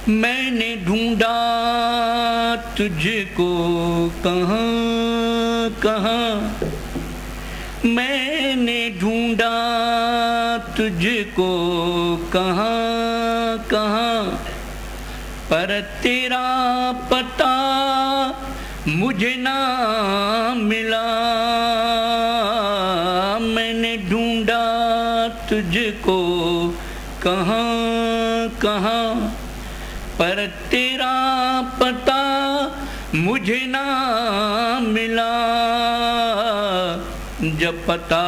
मैंने ढूंढा तुझको कहाँ कहाँ, मैंने ढूंढा तुझको कहाँ कहाँ, पर तेरा पता मुझे ना मिला। मैंने ढूंढा तुझको कहाँ कहाँ, पर तेरा पता मुझे ना मिला। जब पता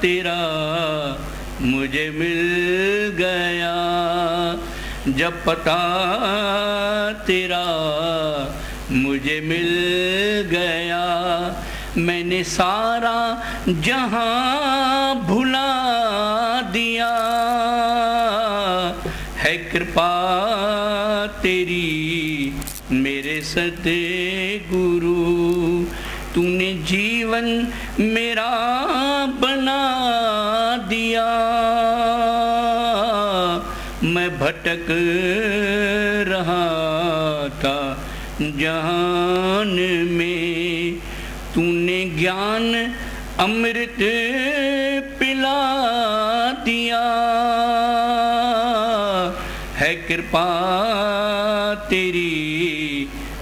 तेरा मुझे मिल गया, जब पता तेरा मुझे मिल गया, मैंने सारा जहां भुला दिया। है कृपा तेरी मेरे सतगुरु, तूने जीवन मेरा बना दिया। मैं भटक रहा था जहान में, तूने ज्ञान अमृत पिला दिया। है कृपा तेरी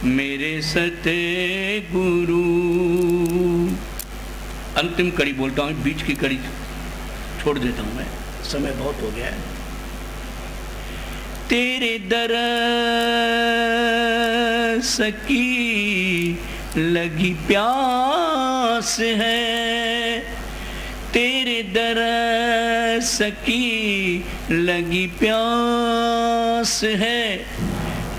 मेरे सतगुरु। अंतिम कड़ी बोलता हूँ, बीच की कड़ी छोड़ देता हूँ, मैं समय बहुत हो गया है। तेरे दरस की लगी प्यास है, तेरे दरस की लगी प्यास है,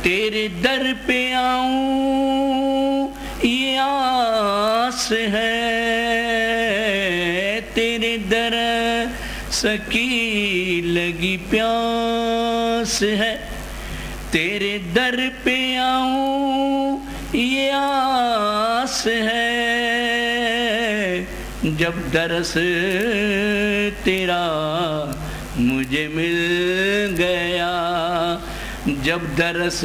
तेरे दर पे आऊं ये आस है। तेरे दरस की लगी प्यास है, तेरे दर पे आऊं ये आस है। जब दरस तेरा मुझे मिल गया, जब दरस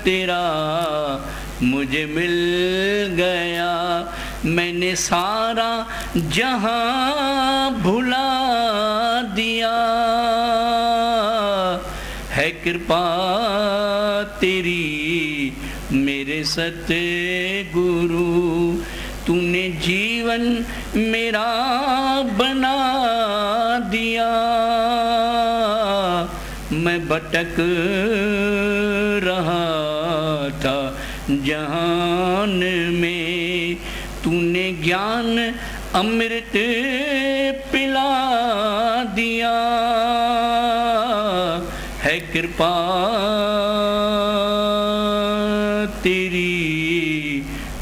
तेरा मुझे मिल गया, मैंने सारा जहां भुला दिया। है कृपा तेरी मेरे सतगुरु, तूने जीवन मेरा बना दिया। मैं भटक रहा था जहान में, तूने ज्ञान अमृत पिला दिया। है कृपा तेरी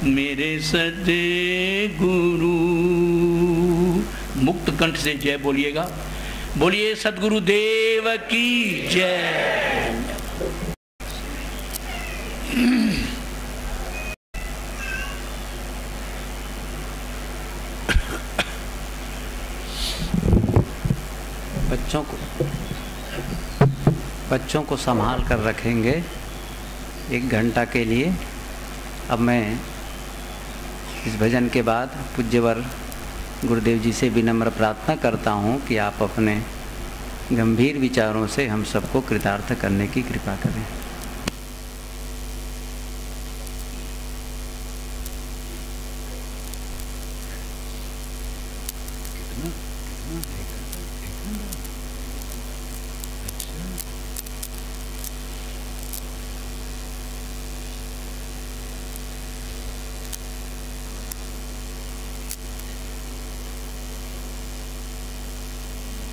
मेरे सतगुरु। मुक्त कंठ से जय बोलिएगा। बोलिए सद्गुरु देव की जय। बच्चों को संभाल कर रखेंगे 1 घंटा के लिए। अब मैं इस भजन के बाद पूज्यवर गुरुदेव जी से विनम्र प्रार्थना करता हूँ कि आप अपने गंभीर विचारों से हम सबको कृतार्थ करने की कृपा करें।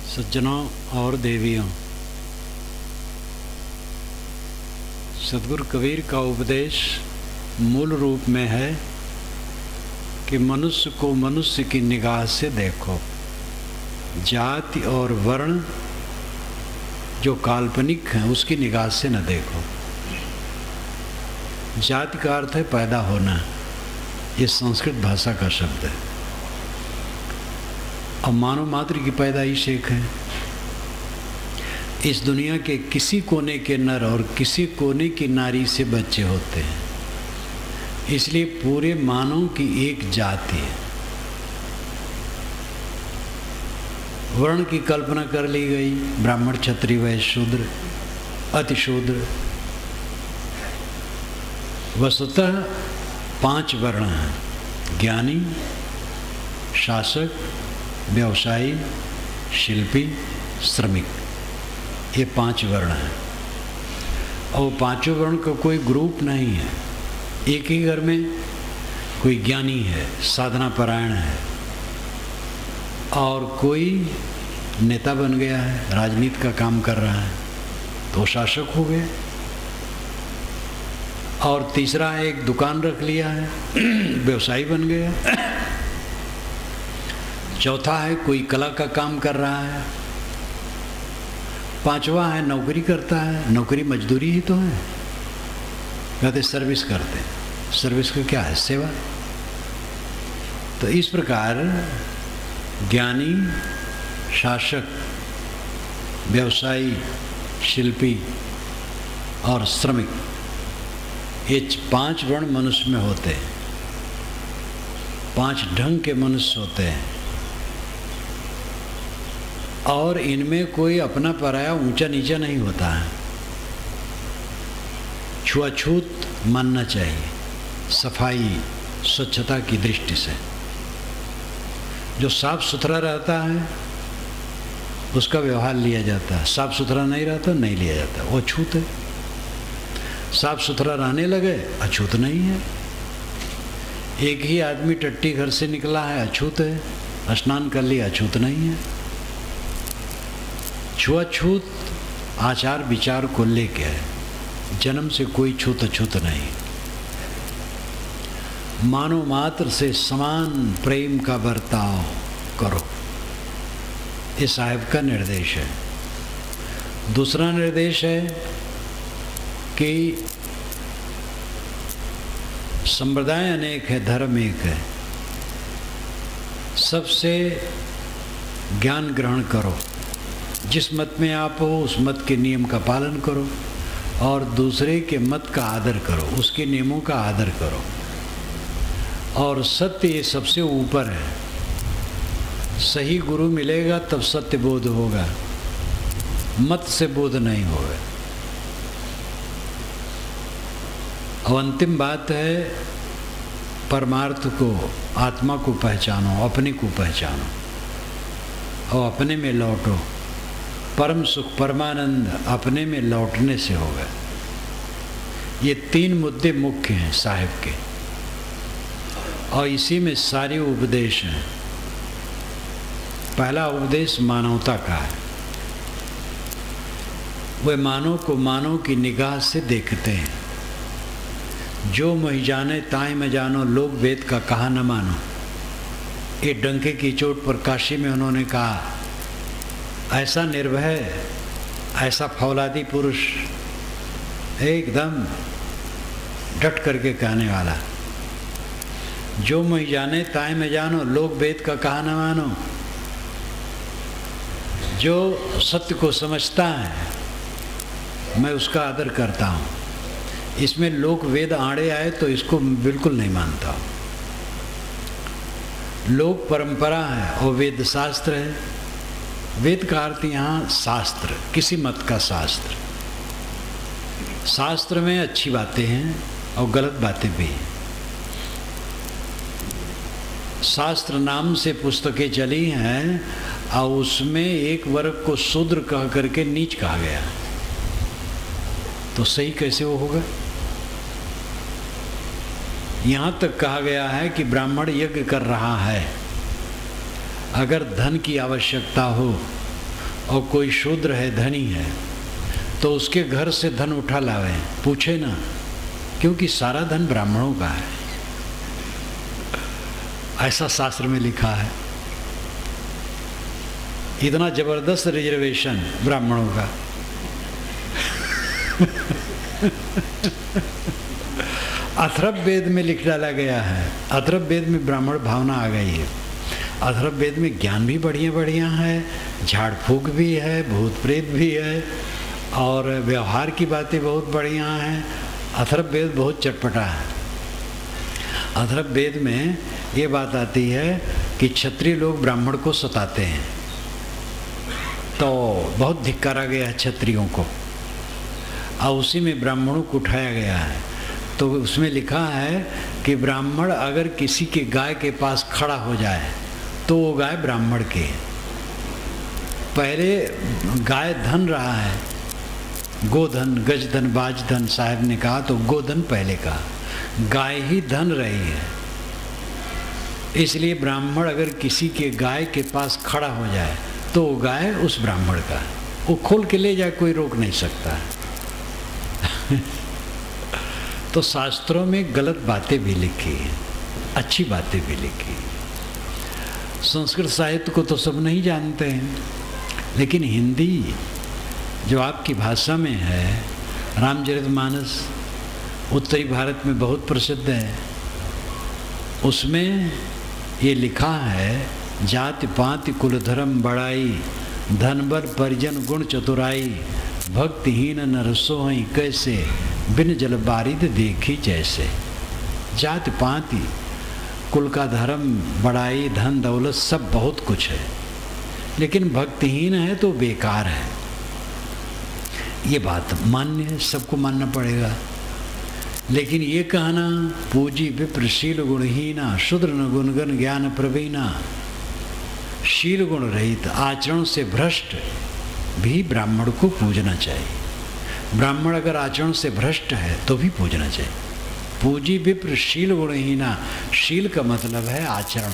सज्जनों और देवियों, सद्गुरु कबीर का उपदेश मूल रूप में है कि मनुष्य को मनुष्य की निगाह से देखो। जाति और वर्ण जो काल्पनिक है उसकी निगाह से न देखो। जाति का अर्थ है पैदा होना, ये संस्कृत भाषा का शब्द है। और मानव मात्र की पैदाइश एक है। इस दुनिया के किसी कोने के नर और किसी कोने की नारी से बच्चे होते हैं, इसलिए पूरे मानव की एक जाति है। वर्ण की कल्पना कर ली गई, ब्राह्मण, क्षत्रिय, वैश्य, शूद्र, अतिशूद्र। वस्तुतः 5 वर्ण हैं: ज्ञानी, शासक, व्यवसायी, शिल्पी, श्रमिक। ये 5 वर्ण हैं। और 5 वर्ण का कोई ग्रुप नहीं है। एक ही घर में कोई ज्ञानी है, साधना परायण है, और कोई नेता बन गया है, राजनीति का काम कर रहा है, तो शासक हो गए। और तीसरा एक दुकान रख लिया है, व्यवसायी बन गया। चौथा है कोई कला का काम कर रहा है। 5वां है नौकरी करता है। नौकरी मजदूरी ही तो है, कहते सर्विस करते हैं। सर्विस का क्या है? सेवा। तो इस प्रकार ज्ञानी, शासक, व्यवसायी, शिल्पी और श्रमिक, ये 5 वर्ण मनुष्य में होते हैं। 5 ढंग के मनुष्य होते हैं, और इनमें कोई अपना पराया ऊंचा नीचा नहीं होता है। छुआछूत मानना चाहिए, सफाई, स्वच्छता की दृष्टि से। जो साफ सुथरा रहता है उसका व्यवहार लिया जाता है, साफ सुथरा नहीं रहता नहीं लिया जाता, वो अछूत है। साफ सुथरा रहने लगे, अछूत नहीं है। एक ही आदमी टट्टी घर से निकला है, अछूत है। स्नान कर लिया, अछूत नहीं है। छुआछूत आचार विचार को लेके है, जन्म से कोई छूत अछूत नहीं। मानव मात्र से समान प्रेम का बर्ताव करो, ये साहिब का निर्देश है। दूसरा निर्देश है कि संप्रदाय अनेक है, धर्म एक है। सबसे ज्ञान ग्रहण करो। जिस मत में आप हो उस मत के नियम का पालन करो, और दूसरे के मत का आदर करो, उसके नियमों का आदर करो। और सत्य ये सबसे ऊपर है। सही गुरु मिलेगा तब सत्य बोध होगा, मत से बोध नहीं होगा। और अंतिम बात है, परमार्थ को, आत्मा को पहचानो, अपने को पहचानो और अपने में लौटो। परम सुख, परमानंद अपने में लौटने से होगा। ये 3 मुद्दे मुख्य हैं साहिब के, और इसी में सारे उपदेश हैं। पहला उपदेश मानवता का है। वे मानव को मानव की निगाह से देखते हैं। जो मही जाने ताई में जानो, लोग वेद का कहा न मानो। ये डंके की चोट पर काशी में उन्होंने कहा, ऐसा निर्भय, ऐसा फौलादी पुरुष, एकदम डट करके कहने वाला। जो मैं जाने ताई में जानो, लोग वेद का कहा न मानो। जो सत्य को समझता है मैं उसका आदर करता हूँ। इसमें लोक वेद आड़े आए तो इसको बिल्कुल नहीं मानता हूँ। लोक परंपरा है और वेद शास्त्र है। वेद का अर्थ यहाँ शास्त्र, किसी मत का शास्त्र। शास्त्र में अच्छी बातें हैं और गलत बातें भी हैं। शास्त्र नाम से पुस्तकें चली हैं और उसमें एक वर्ग को शूद्र कह करके नीच कहा गया, तो सही कैसे वो होगा? यहाँ तक कहा गया है कि ब्राह्मण यज्ञ कर रहा है, अगर धन की आवश्यकता हो और कोई शूद्र है, धनी है, तो उसके घर से धन उठा लावे, पूछे ना, क्योंकि सारा धन ब्राह्मणों का है। ऐसा शास्त्र में लिखा है। इतना जबरदस्त रिजर्वेशन ब्राह्मणों का। अथर्व वेद में लिख डाला गया है। अथर्व वेद में ब्राह्मण भावना आ गई है। अथर्ववेद में ज्ञान भी बढ़िया बढ़िया है, झाड़ फूक भी है, भूत प्रेत भी है, और व्यवहार की बातें बहुत बढ़िया हैं। अथर्ववेद बहुत चटपटा है। अथर्ववेद में ये बात आती है कि क्षत्रिय लोग ब्राह्मण को सताते हैं, तो बहुत धिक्कारा गया है क्षत्रियों को, और उसी में ब्राह्मणों को उठाया गया है। तो उसमें लिखा है कि ब्राह्मण अगर किसी के गाय के पास खड़ा हो जाए तो वो गाय ब्राह्मण की है। पहले गाय धन रहा है, गोधन, गजधन, बाजधन साहब ने कहा, तो गोधन पहले कहा, गाय ही धन रही है। इसलिए ब्राह्मण अगर किसी के गाय के पास खड़ा हो जाए तो वो गाय उस ब्राह्मण का, वो खोल के ले जाए, कोई रोक नहीं सकता है। तो शास्त्रों में गलत बातें भी लिखी हैं, अच्छी बातें भी लिखी। संस्कृत साहित्य को तो सब नहीं जानते हैं, लेकिन हिंदी जो आपकी भाषा में है, रामचरितमानस उत्तरी भारत में बहुत प्रसिद्ध है। उसमें ये लिखा है, जाति पाति कुल धर्म बड़ाई, धनबर परिजन गुण चतुराई, भक्तिहीन नर सोहई कैसे, बिन जल बारिद देखी जैसे। जाति पाति कुल का धर्म बड़ाई धन दौलत सब बहुत कुछ है, लेकिन भक्तिहीन है तो बेकार है। ये बात मान्य है, सबको मानना पड़ेगा। लेकिन ये कहना पूजी विप्रशील गुणहीना, शूद्र न गुणगण ज्ञान प्रवीणा, शील गुण रहित आचरण से भ्रष्ट भी ब्राह्मण को पूजना चाहिए। ब्राह्मण अगर आचरण से भ्रष्ट है तो भी पूजना चाहिए। पूजी विप्र शील गुणहीना, शील का मतलब है आचरण,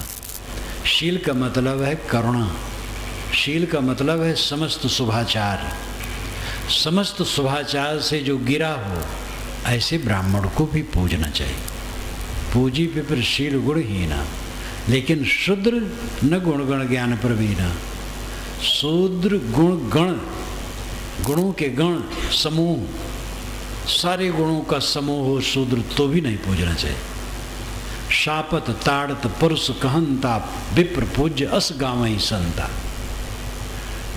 शील का मतलब है करुणा, शील का मतलब है समस्त शुभाचार। समस्त शुभाचार से जो गिरा हो ऐसे ब्राह्मण को भी पूजना चाहिए। पूजी विप्र शील गुणहीना, लेकिन शूद्र न गुणगण ज्ञान प्रवीणा। शूद्र गुण गण, गुणों के गण समूह, सारे गुणों का समूह हो शूद्र तो भी नहीं पूजना चाहिए। शापत ताड़त पुरुष कहंता, विप्र पूज्य अस गावई संता।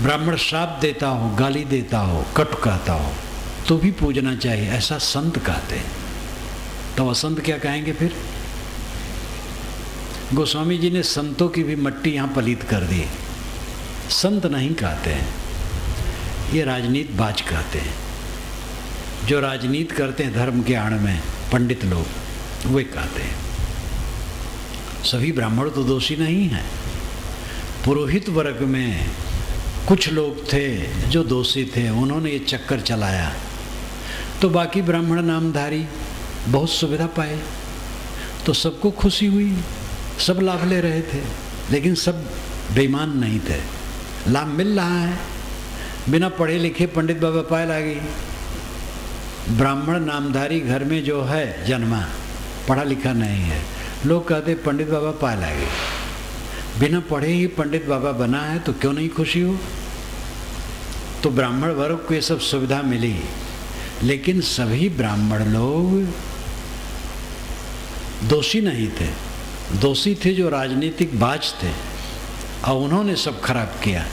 ब्राह्मण शाप देता हो, गाली देता हो, कटु कहता हो तो भी पूजना चाहिए, ऐसा संत कहते हैं। तो असंत क्या कहेंगे फिर? गोस्वामी जी ने संतों की भी मट्टी यहाँ पलीत कर दी। संत नहीं कहते हैं, ये राजनीति बाज कहते हैं। जो राजनीति करते हैं धर्म के आड़ में पंडित लोग, वे कहते हैं। सभी ब्राह्मण तो दोषी नहीं हैं। पुरोहित वर्ग में कुछ लोग थे जो दोषी थे, उन्होंने ये चक्कर चलाया, तो बाकी ब्राह्मण नामधारी बहुत सुविधा पाए, तो सबको खुशी हुई, सब लाभ ले रहे थे, लेकिन सब बेईमान नहीं थे। लाभ मिल रहा है, बिना पढ़े लिखे पंडित बाबा पाए आ गई। ब्राह्मण नामधारी घर में जो है जन्मा, पढ़ा लिखा नहीं है, लोग कहते पंडित बाबा पाए आ गई। बिना पढ़े ही पंडित बाबा बना है तो क्यों नहीं खुशी हो? तो ब्राह्मण वर्ग को ये सब सुविधा मिली, लेकिन सभी ब्राह्मण लोग दोषी नहीं थे। दोषी थे जो राजनीतिक बाज थे, और उन्होंने सब खराब किया।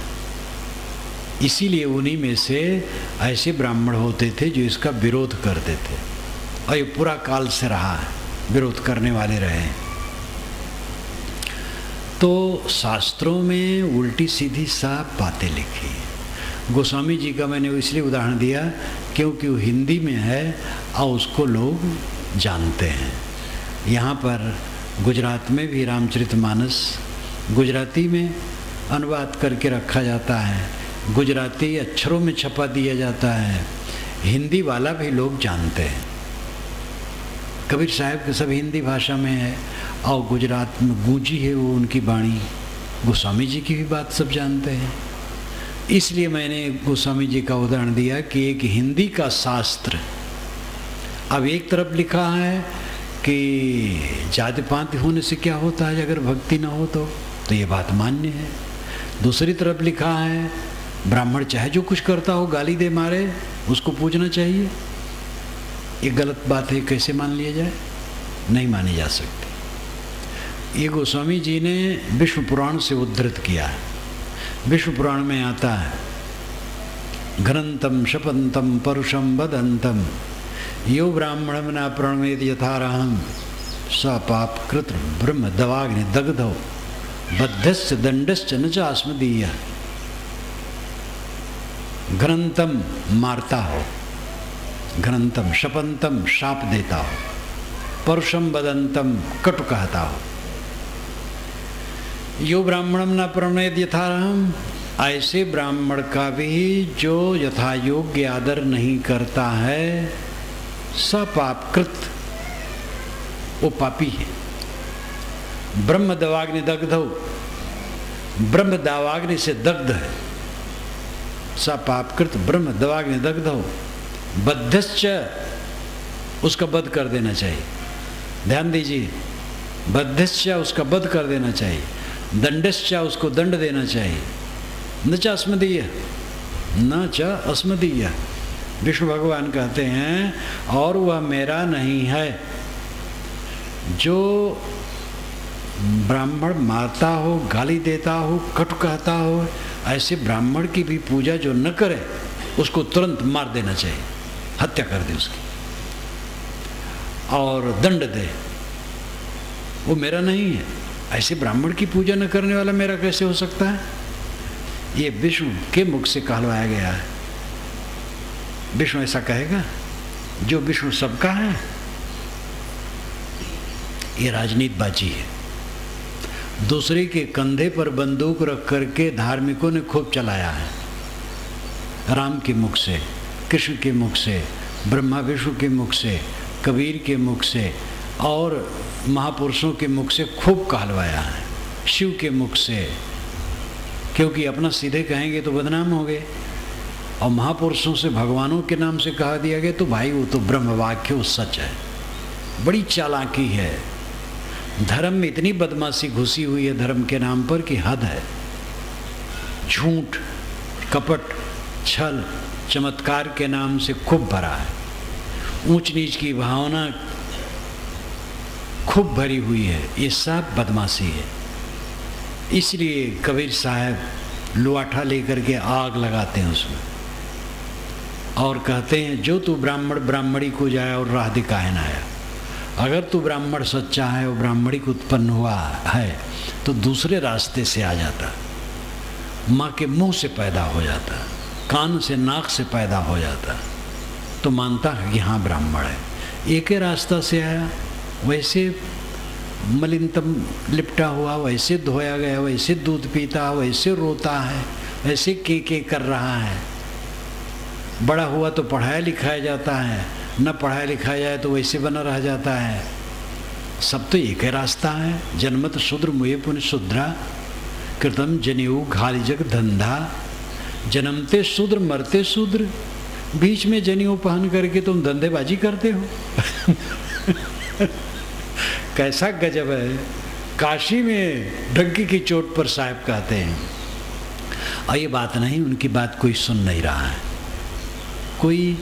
इसीलिए उन्हीं में से ऐसे ब्राह्मण होते थे जो इसका विरोध करते थे, और ये पूरा काल से रहा है, विरोध करने वाले रहे। तो शास्त्रों में उल्टी सीधी साफ बातें लिखी। गोस्वामी जी का मैंने इसलिए उदाहरण दिया क्योंकि वो हिंदी में है और उसको लोग जानते हैं। यहाँ पर गुजरात में भी रामचरितमानस गुजराती में अनुवाद करके रखा जाता है, गुजराती अक्षरों में छपा दिया जाता है, हिंदी वाला भी लोग जानते हैं। कबीर साहब के सब हिंदी भाषा में है, और गुजरात में गूंजी है वो उनकी वाणी। गोस्वामी जी की भी बात सब जानते हैं। इसलिए मैंने गोस्वामी जी का उदाहरण दिया कि एक हिंदी का शास्त्र, अब एक तरफ लिखा है कि जाति पाति होने से क्या होता है अगर भक्ति ना हो तो ये बात मान्य है। दूसरी तरफ लिखा है ब्राह्मण चाहे जो कुछ करता हो, गाली दे मारे, उसको पूजना चाहिए। ये गलत बात है, कैसे मान लिया जाए? नहीं मानी जा सकती। ये गोस्वामी जी ने विष्णु पुराण से उद्धृत किया है। विष्णु पुराण में आता है, घ्रंतम शपंतम परुषम वदंतम यो ब्राह्मणम न प्रणवेद यथारहम स पाप कृत ब्रह्म दवाग्नि दग्धो बद्धस्य दंडश्च न च आस्मदीय। घ्रंतम मारता हो, घ्रंतम शपंतम शाप देता हो, परुषम वदंतम कटु कहता हो, यो ब्राह्मणम न प्रणवेद यथारहम, ऐसे ब्राह्मण का भी जो यथा योग्य आदर नहीं करता है, स पापकृत, वो पापी है। ब्रह्म दवाग्नि दग्धो, ब्रह्म दावाग्नि से दग्ध है। स पापकृत ब्रह्म दवाग्नि दग्धो बद्धश्च, उसका वध कर देना चाहिए। ध्यान दीजिए, बद्धश्च उसका वध कर देना चाहिए, दंडश्च उसको दंड देना चाहिए। न च अस्मदीय, न च अस्मदीय, विष्णु भगवान कहते हैं और वह मेरा नहीं है। जो ब्राह्मण मारता हो, गाली देता हो, कटु कहता हो, ऐसे ब्राह्मण की भी पूजा जो न करे उसको तुरंत मार देना चाहिए, हत्या कर दे उसकी और दंड दे। वो मेरा नहीं है, ऐसे ब्राह्मण की पूजा न करने वाला मेरा कैसे हो सकता है? ये विष्णु के मुख से कहलवाया गया है। विष्णु ऐसा कहेगा? जो विष्णु सबका है, ये राजनीतिबाजी है। दूसरे के कंधे पर बंदूक रख करके धार्मिकों ने खूब चलाया है। राम के मुख से, कृष्ण के मुख से, ब्रह्मा विष्णु के मुख से, कबीर के मुख से और महापुरुषों के मुख से खूब कहलवाया है। शिव के मुख से, क्योंकि अपना सीधे कहेंगे तो बदनाम हो गए, और महापुरुषों से, भगवानों के नाम से कहा दिया गया तो भाई वो तो ब्रह्म वाक्य, वो सच है। बड़ी चालाकी है। धर्म में इतनी बदमाशी घुसी हुई है धर्म के नाम पर कि हद है। झूठ, कपट, छल, चमत्कार के नाम से खूब भरा है। ऊंच नीच की भावना खूब भरी हुई है। ये सब बदमाशी है। इसलिए कबीर साहब लुआठा लेकर के आग लगाते हैं उसमें और कहते हैं जो तू ब्राह्मण ब्राह्मणी को जाए और राह दिखाए ना आया। अगर तू ब्राह्मण सच्चा है और ब्राह्मणी को उत्पन्न हुआ है तो दूसरे रास्ते से आ जाता, माँ के मुंह से पैदा हो जाता, कान से नाक से पैदा हो जाता, तो मानता है कि हाँ ब्राह्मण है। एक ही रास्ता से आया, वैसे मलिनतम लिपटा हुआ, वैसे धोया गया, वैसे दूध पीता, वैसे रोता है, वैसे के कर रहा है। बड़ा हुआ तो पढ़ाया लिखाया जाता है, न पढ़ाया लिखाया जाए तो वैसे बना रह जाता है। सब तो एक ही रास्ता है। जन्मत शूद्र मुहे पुण्य शूद्रा कृतम जनेऊ घाली जग धंधा। जन्मते शूद्र मरते शूद्र, बीच में जनेऊ पहन करके तुम धंधेबाजी करते हो। कैसा गजब है। काशी में डंकी की चोट पर साहब कहते हैं, और ये बात नहीं, उनकी बात कोई सुन नहीं रहा है। कोई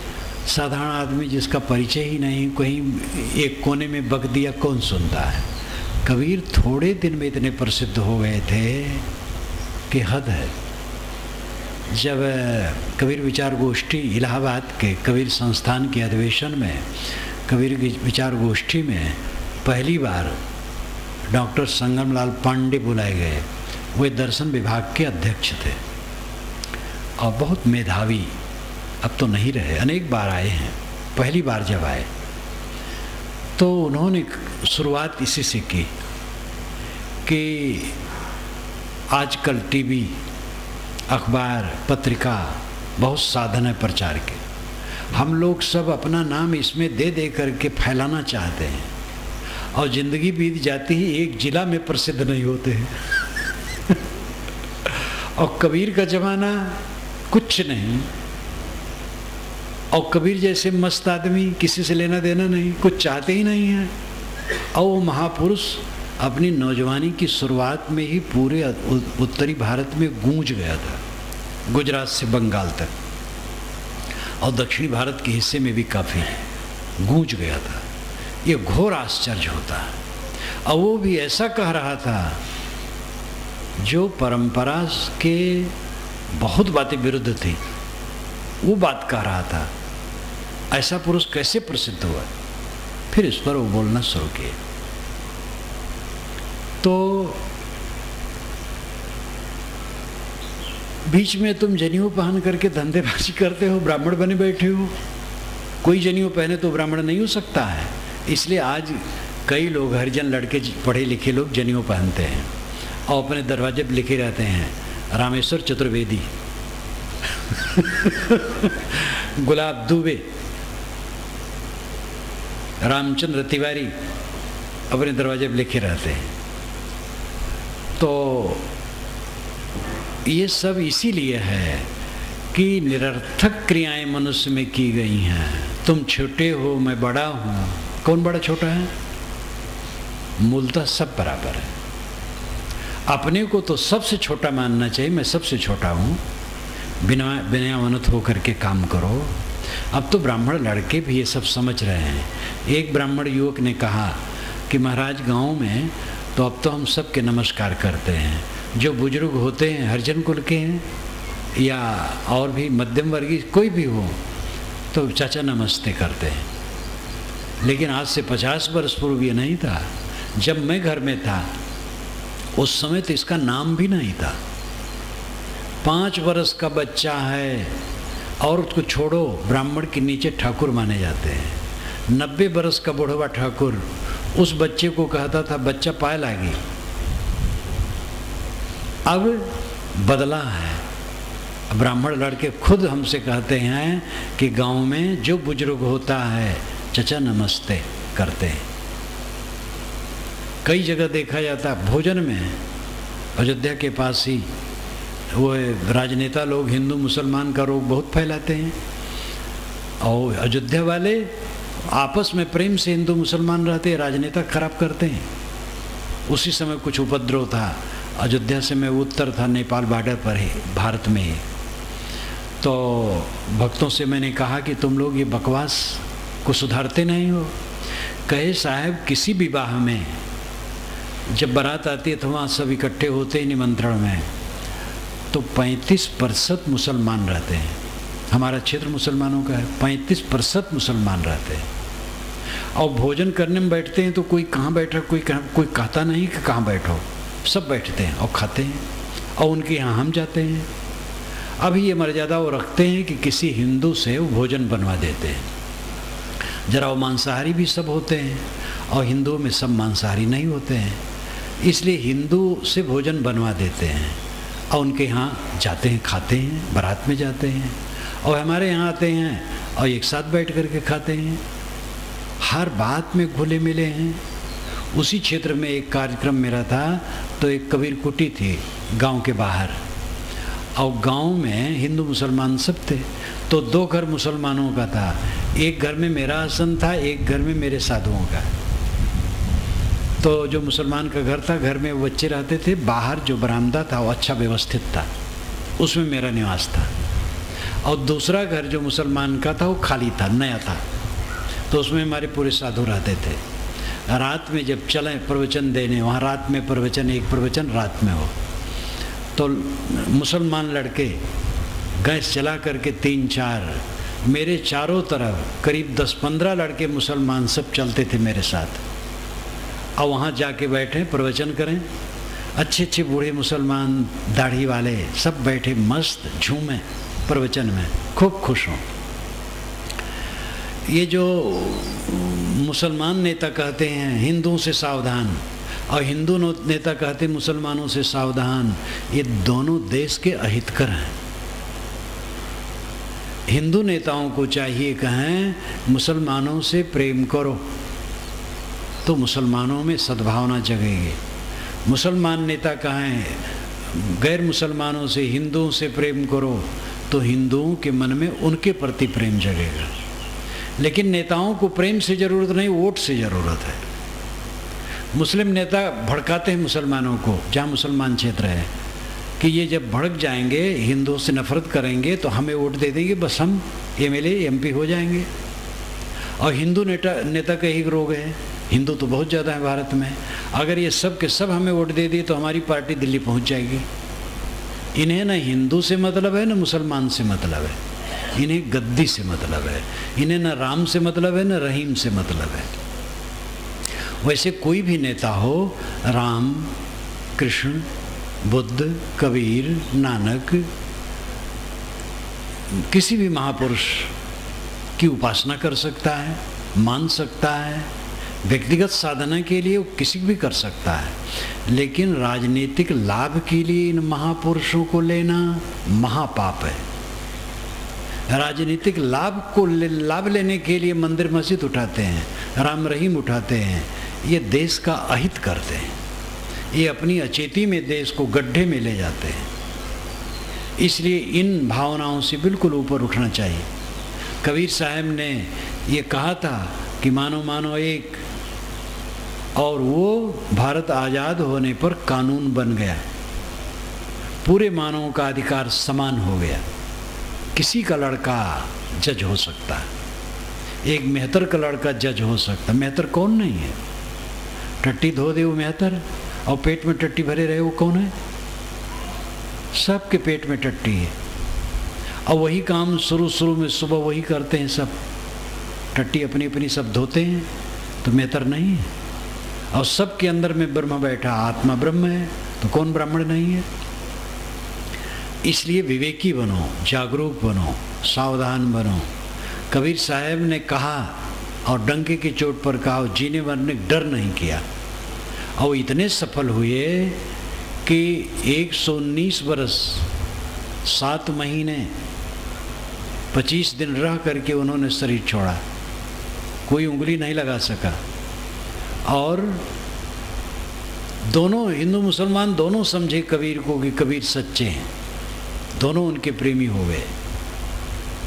साधारण आदमी जिसका परिचय ही नहीं, कहीं एक कोने में बक दिया, कौन सुनता है। कबीर थोड़े दिन में इतने प्रसिद्ध हो गए थे कि हद है। जब कबीर विचार गोष्ठी इलाहाबाद के कबीर संस्थान के अधिवेशन में, कबीर विचार गोष्ठी में पहली बार डॉक्टर संगमलाल पांडे बुलाए गए। वे दर्शन विभाग के अध्यक्ष थे और बहुत मेधावी, अब तो नहीं रहे, अनेक बार आए हैं। पहली बार जब आए तो उन्होंने शुरुआत इसी से की कि आजकल टीवी, अखबार, पत्रिका बहुत साधन है प्रचार के, हम लोग सब अपना नाम इसमें दे दे करके फैलाना चाहते हैं और ज़िंदगी बीत जाती ही एक जिला में प्रसिद्ध नहीं होते हैं। और कबीर का ज़माना कुछ नहीं, और कबीर जैसे मस्त आदमी, किसी से लेना देना नहीं, कुछ चाहते ही नहीं हैं। और वो महापुरुष अपनी नौजवानी की शुरुआत में ही पूरे उत्तरी भारत में गूंज गया था, गुजरात से बंगाल तक, और दक्षिणी भारत के हिस्से में भी काफ़ी गूंज गया था। ये घोर आश्चर्य होता है। और वो भी ऐसा कह रहा था जो परंपरा के बहुत बातें विरुद्ध थी, वो बात कह रहा था। ऐसा पुरुष कैसे प्रसिद्ध हुआ? फिर इस पर वो बोलना शुरू किए। तो बीच में तुम जनेऊ पहन करके धंधेबाजी करते हो, ब्राह्मण बने बैठे हो। कोई जनेऊ पहने तो ब्राह्मण नहीं हो सकता है। इसलिए आज कई लोग, हरिजन लड़के पढ़े लिखे लोग जनेऊ पहनते हैं और अपने दरवाजे पर लिखे रहते हैं रामेश्वर चतुर्वेदी गुलाब दुबे, रामचंद्र तिवारी अपने दरवाजे पर लिखे रहते हैं। तो ये सब इसीलिए है कि निरर्थक क्रियाएं मनुष्य में की गई हैं। तुम छोटे हो, मैं बड़ा हूँ। कौन बड़ा छोटा है? मूलतः सब बराबर है। अपने को तो सबसे छोटा मानना चाहिए। मैं सबसे छोटा हूँ, बिना विनयावनत होकर के काम करो। अब तो ब्राह्मण लड़के भी ये सब समझ रहे हैं। एक ब्राह्मण युवक ने कहा कि महाराज गांव में तो अब तो हम सबके नमस्कार करते हैं। जो बुजुर्ग होते हैं, हरिजन कुल के हैं या और भी मध्यम वर्गीय कोई भी हो, तो चाचा नमस्ते करते हैं। लेकिन आज से 50 वर्ष पूर्व ये नहीं था। जब मैं घर में था उस समय तो इसका नाम भी नहीं था। 5 वर्ष का बच्चा है और उसको छोड़ो, ब्राह्मण के नीचे ठाकुर माने जाते हैं। 90 वर्ष का बुढ़वा ठाकुर उस बच्चे को कहता था बच्चा पाए लागी। अब बदला है। ब्राह्मण लड़के खुद हमसे कहते हैं कि गांव में जो बुजुर्ग होता है चचा नमस्ते करते हैं। कई जगह देखा जाता भोजन में, अयोध्या के पास ही वो राजनेता लोग हिंदू मुसलमान का रोग बहुत फैलाते हैं और अयोध्या वाले आपस में प्रेम से हिंदू मुसलमान रहते हैं, राजनेता खराब करते हैं। उसी समय कुछ उपद्रव था। अयोध्या से मैं उत्तर था, नेपाल बॉर्डर पर है, भारत में है। तो भक्तों से मैंने कहा कि तुम लोग ये बकवास को सुधारते नहीं हो। कहे साहब किसी विवाह में जब बारात आती है तो वहाँ सब इकट्ठे होते हैं निमंत्रण में, तो 35% मुसलमान रहते हैं। हमारा क्षेत्र मुसलमानों का है, 35% मुसलमान रहते हैं। और भोजन करने में बैठते हैं तो कोई कहाँ बैठा, कोई कहता नहीं कि कहाँ बैठो, सब बैठते हैं और खाते हैं। और उनके यहाँ हम जाते हैं। अभी ये मर्यादा वो रखते हैं कि किसी हिंदू से वो भोजन बनवा देते हैं। जरा वो मांसाहारी भी सब होते हैं और हिंदुओं में सब मांसाहारी नहीं होते हैं, इसलिए हिंदू से भोजन बनवा देते हैं और उनके यहाँ जाते हैं, खाते हैं, बारात में जाते हैं और हमारे यहाँ आते हैं और एक साथ बैठ कर के खाते हैं। हर बात में घुले मिले हैं। उसी क्षेत्र में एक कार्यक्रम मेरा था तो एक कबीर कुटी थी गांव के बाहर, और गांव में हिंदू मुसलमान सब थे। तो 2 घर मुसलमानों का था, एक घर में मेरा आसन था, एक घर में मेरे साधुओं का। तो जो मुसलमान का घर था, घर में वो बच्चे रहते थे, बाहर जो बरामदा था वो अच्छा व्यवस्थित था, उसमें मेरा निवास था। और दूसरा घर जो मुसलमान का था वो खाली था, नया था, तो उसमें हमारे पूरे साधु रहते थे। रात में जब चलें प्रवचन देने, वहाँ रात में प्रवचन, एक प्रवचन रात में हो, तो मुसलमान लड़के गैस चला करके 3-4, मेरे चारों तरफ करीब 10-15 लड़के मुसलमान सब चलते थे मेरे साथ। और वहाँ जाके बैठे प्रवचन करें, अच्छे अच्छे बूढ़े मुसलमान दाढ़ी वाले सब बैठे मस्त झूमें प्रवचन में, खूब खुश हों। ये जो मुसलमान नेता कहते हैं हिंदुओं से सावधान और हिंदू नेता कहते हैं मुसलमानों से सावधान, ये दोनों देश के अहितकर हैं। हिंदू नेताओं को चाहिए कहें मुसलमानों से प्रेम करो तो मुसलमानों में सद्भावना जगेगी। मुसलमान नेता कहें गैर मुसलमानों से, हिंदुओं से प्रेम करो तो हिंदुओं के मन में उनके प्रति प्रेम जगेगा। लेकिन नेताओं को प्रेम से ज़रूरत नहीं, वोट से ज़रूरत है। मुस्लिम नेता भड़काते हैं मुसलमानों को, जहाँ मुसलमान क्षेत्र है, कि ये जब भड़क जाएंगे, हिंदुओं से नफरत करेंगे तो हमें वोट दे देंगे, बस हम MLA MP हो जाएंगे। और हिंदू नेता का यही रोग है हिंदू तो बहुत ज़्यादा है भारत में। अगर ये सब के सब हमें वोट दे दिए तो हमारी पार्टी दिल्ली पहुंच जाएगी। इन्हें ना हिंदू से मतलब है, ना मुसलमान से मतलब है, इन्हें गद्दी से मतलब है। इन्हें ना राम से मतलब है, ना रहीम से मतलब है। वैसे कोई भी नेता हो, राम, कृष्ण, बुद्ध, कबीर, नानक, किसी भी महापुरुष की उपासना कर सकता है, मान सकता है, व्यक्तिगत साधना के लिए वो किसी भी कर सकता है, लेकिन राजनीतिक लाभ के लिए इन महापुरुषों को लेना महापाप है। राजनीतिक लाभ लेने के लिए मंदिर मस्जिद उठाते हैं, राम रहीम उठाते हैं, ये देश का अहित करते हैं, ये अपनी अचेती में देश को गड्ढे में ले जाते हैं। इसलिए इन भावनाओं से बिल्कुल ऊपर उठना चाहिए। कबीर साहब ने ये कहा था कि मानो मानो एक, और वो भारत आज़ाद होने पर कानून बन गया, पूरे मानवों का अधिकार समान हो गया। किसी का लड़का जज हो सकता है, एक मेहतर का लड़का जज हो सकता है। मेहतर कौन नहीं है? टट्टी धो दे वो मेहतर, और पेट में टट्टी भरे रहे वो कौन है? सबके पेट में टट्टी है, और वही काम शुरू में सुबह वही करते हैं सब। टट्टी अपनी अपनी सब धोते हैं, तो मेहतर नहीं है। और सबके अंदर में ब्रह्म बैठा, आत्मा ब्रह्म है, तो कौन ब्राह्मण नहीं है? इसलिए विवेकी बनो, जागरूक बनो, सावधान बनो। कबीर साहब ने कहा, और डंके की चोट पर कहा, जीने मरने डर नहीं किया, और इतने सफल हुए कि 119 बरस 7 महीने 25 दिन रह करके उन्होंने शरीर छोड़ा, कोई उंगली नहीं लगा सका। और दोनों हिंदू मुसलमान दोनों समझे कबीर को कि कबीर सच्चे हैं, दोनों उनके प्रेमी हो गए।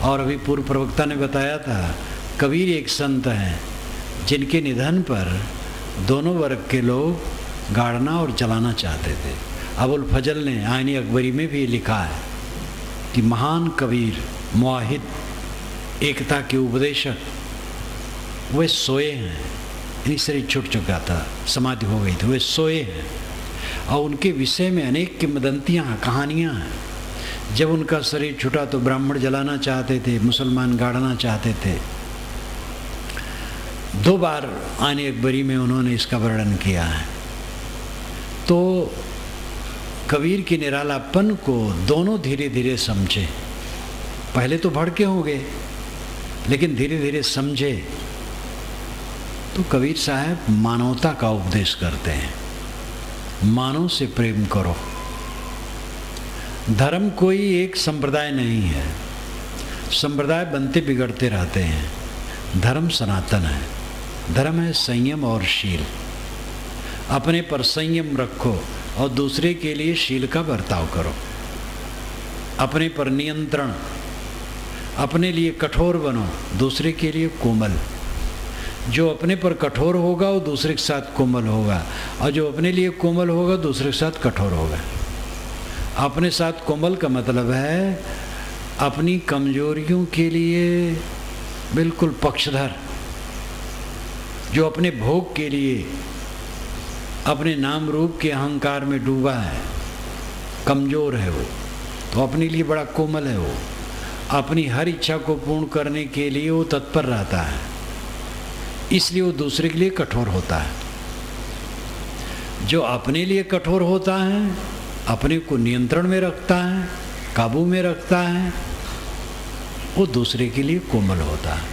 और अभी पूर्व प्रवक्ता ने बताया था, कबीर एक संत हैं जिनके निधन पर दोनों वर्ग के लोग गाड़ना और जलाना चाहते थे। अबुल फजल ने आईनी अकबरी में भी लिखा है कि महान कबीर, मुआहिद, एकता के उपदेशक, वे सोए हैं। इन्हीं शरीर छूट चुका था, समाधि हो गई थी, वे सोए हैं। और उनके विषय में अनेक किंवदंतियाँ, कहानियाँ हैं। जब उनका शरीर छूटा तो ब्राह्मण जलाना चाहते थे, मुसलमान गाड़ना चाहते थे। 2 बार आईनी अकबरी में उन्होंने इसका वर्णन किया है। तो कबीर के निरालापन को दोनों धीरे धीरे समझे। पहले तो भड़के होंगे, लेकिन धीरे धीरे समझे। तो कबीर साहब मानवता का उपदेश करते हैं, मानव से प्रेम करो। धर्म कोई एक संप्रदाय नहीं है, संप्रदाय बनते बिगड़ते रहते हैं। धर्म सनातन है, धर्म है संयम और शील। अपने पर संयम रखो और दूसरे के लिए शील का बर्ताव करो। अपने पर नियंत्रण, अपने लिए कठोर बनो, दूसरे के लिए कोमल। जो अपने पर कठोर होगा वो दूसरे के साथ कोमल होगा, और जो अपने लिए कोमल होगा दूसरे के साथ कठोर होगा। अपने साथ कोमल का मतलब है अपनी कमजोरियों के लिए बिल्कुल पक्षधर। जो अपने भोग के लिए अपने नाम रूप के अहंकार में डूबा है, कमजोर है वो, तो अपने लिए बड़ा कोमल है वो। अपनी हर इच्छा को पूर्ण करने के लिए वो तत्पर रहता है, इसलिए वो दूसरे के लिए कठोर होता है। जो अपने लिए कठोर होता है, अपने को नियंत्रण में रखता है, काबू में रखता है, वो दूसरे के लिए कोमल होता है।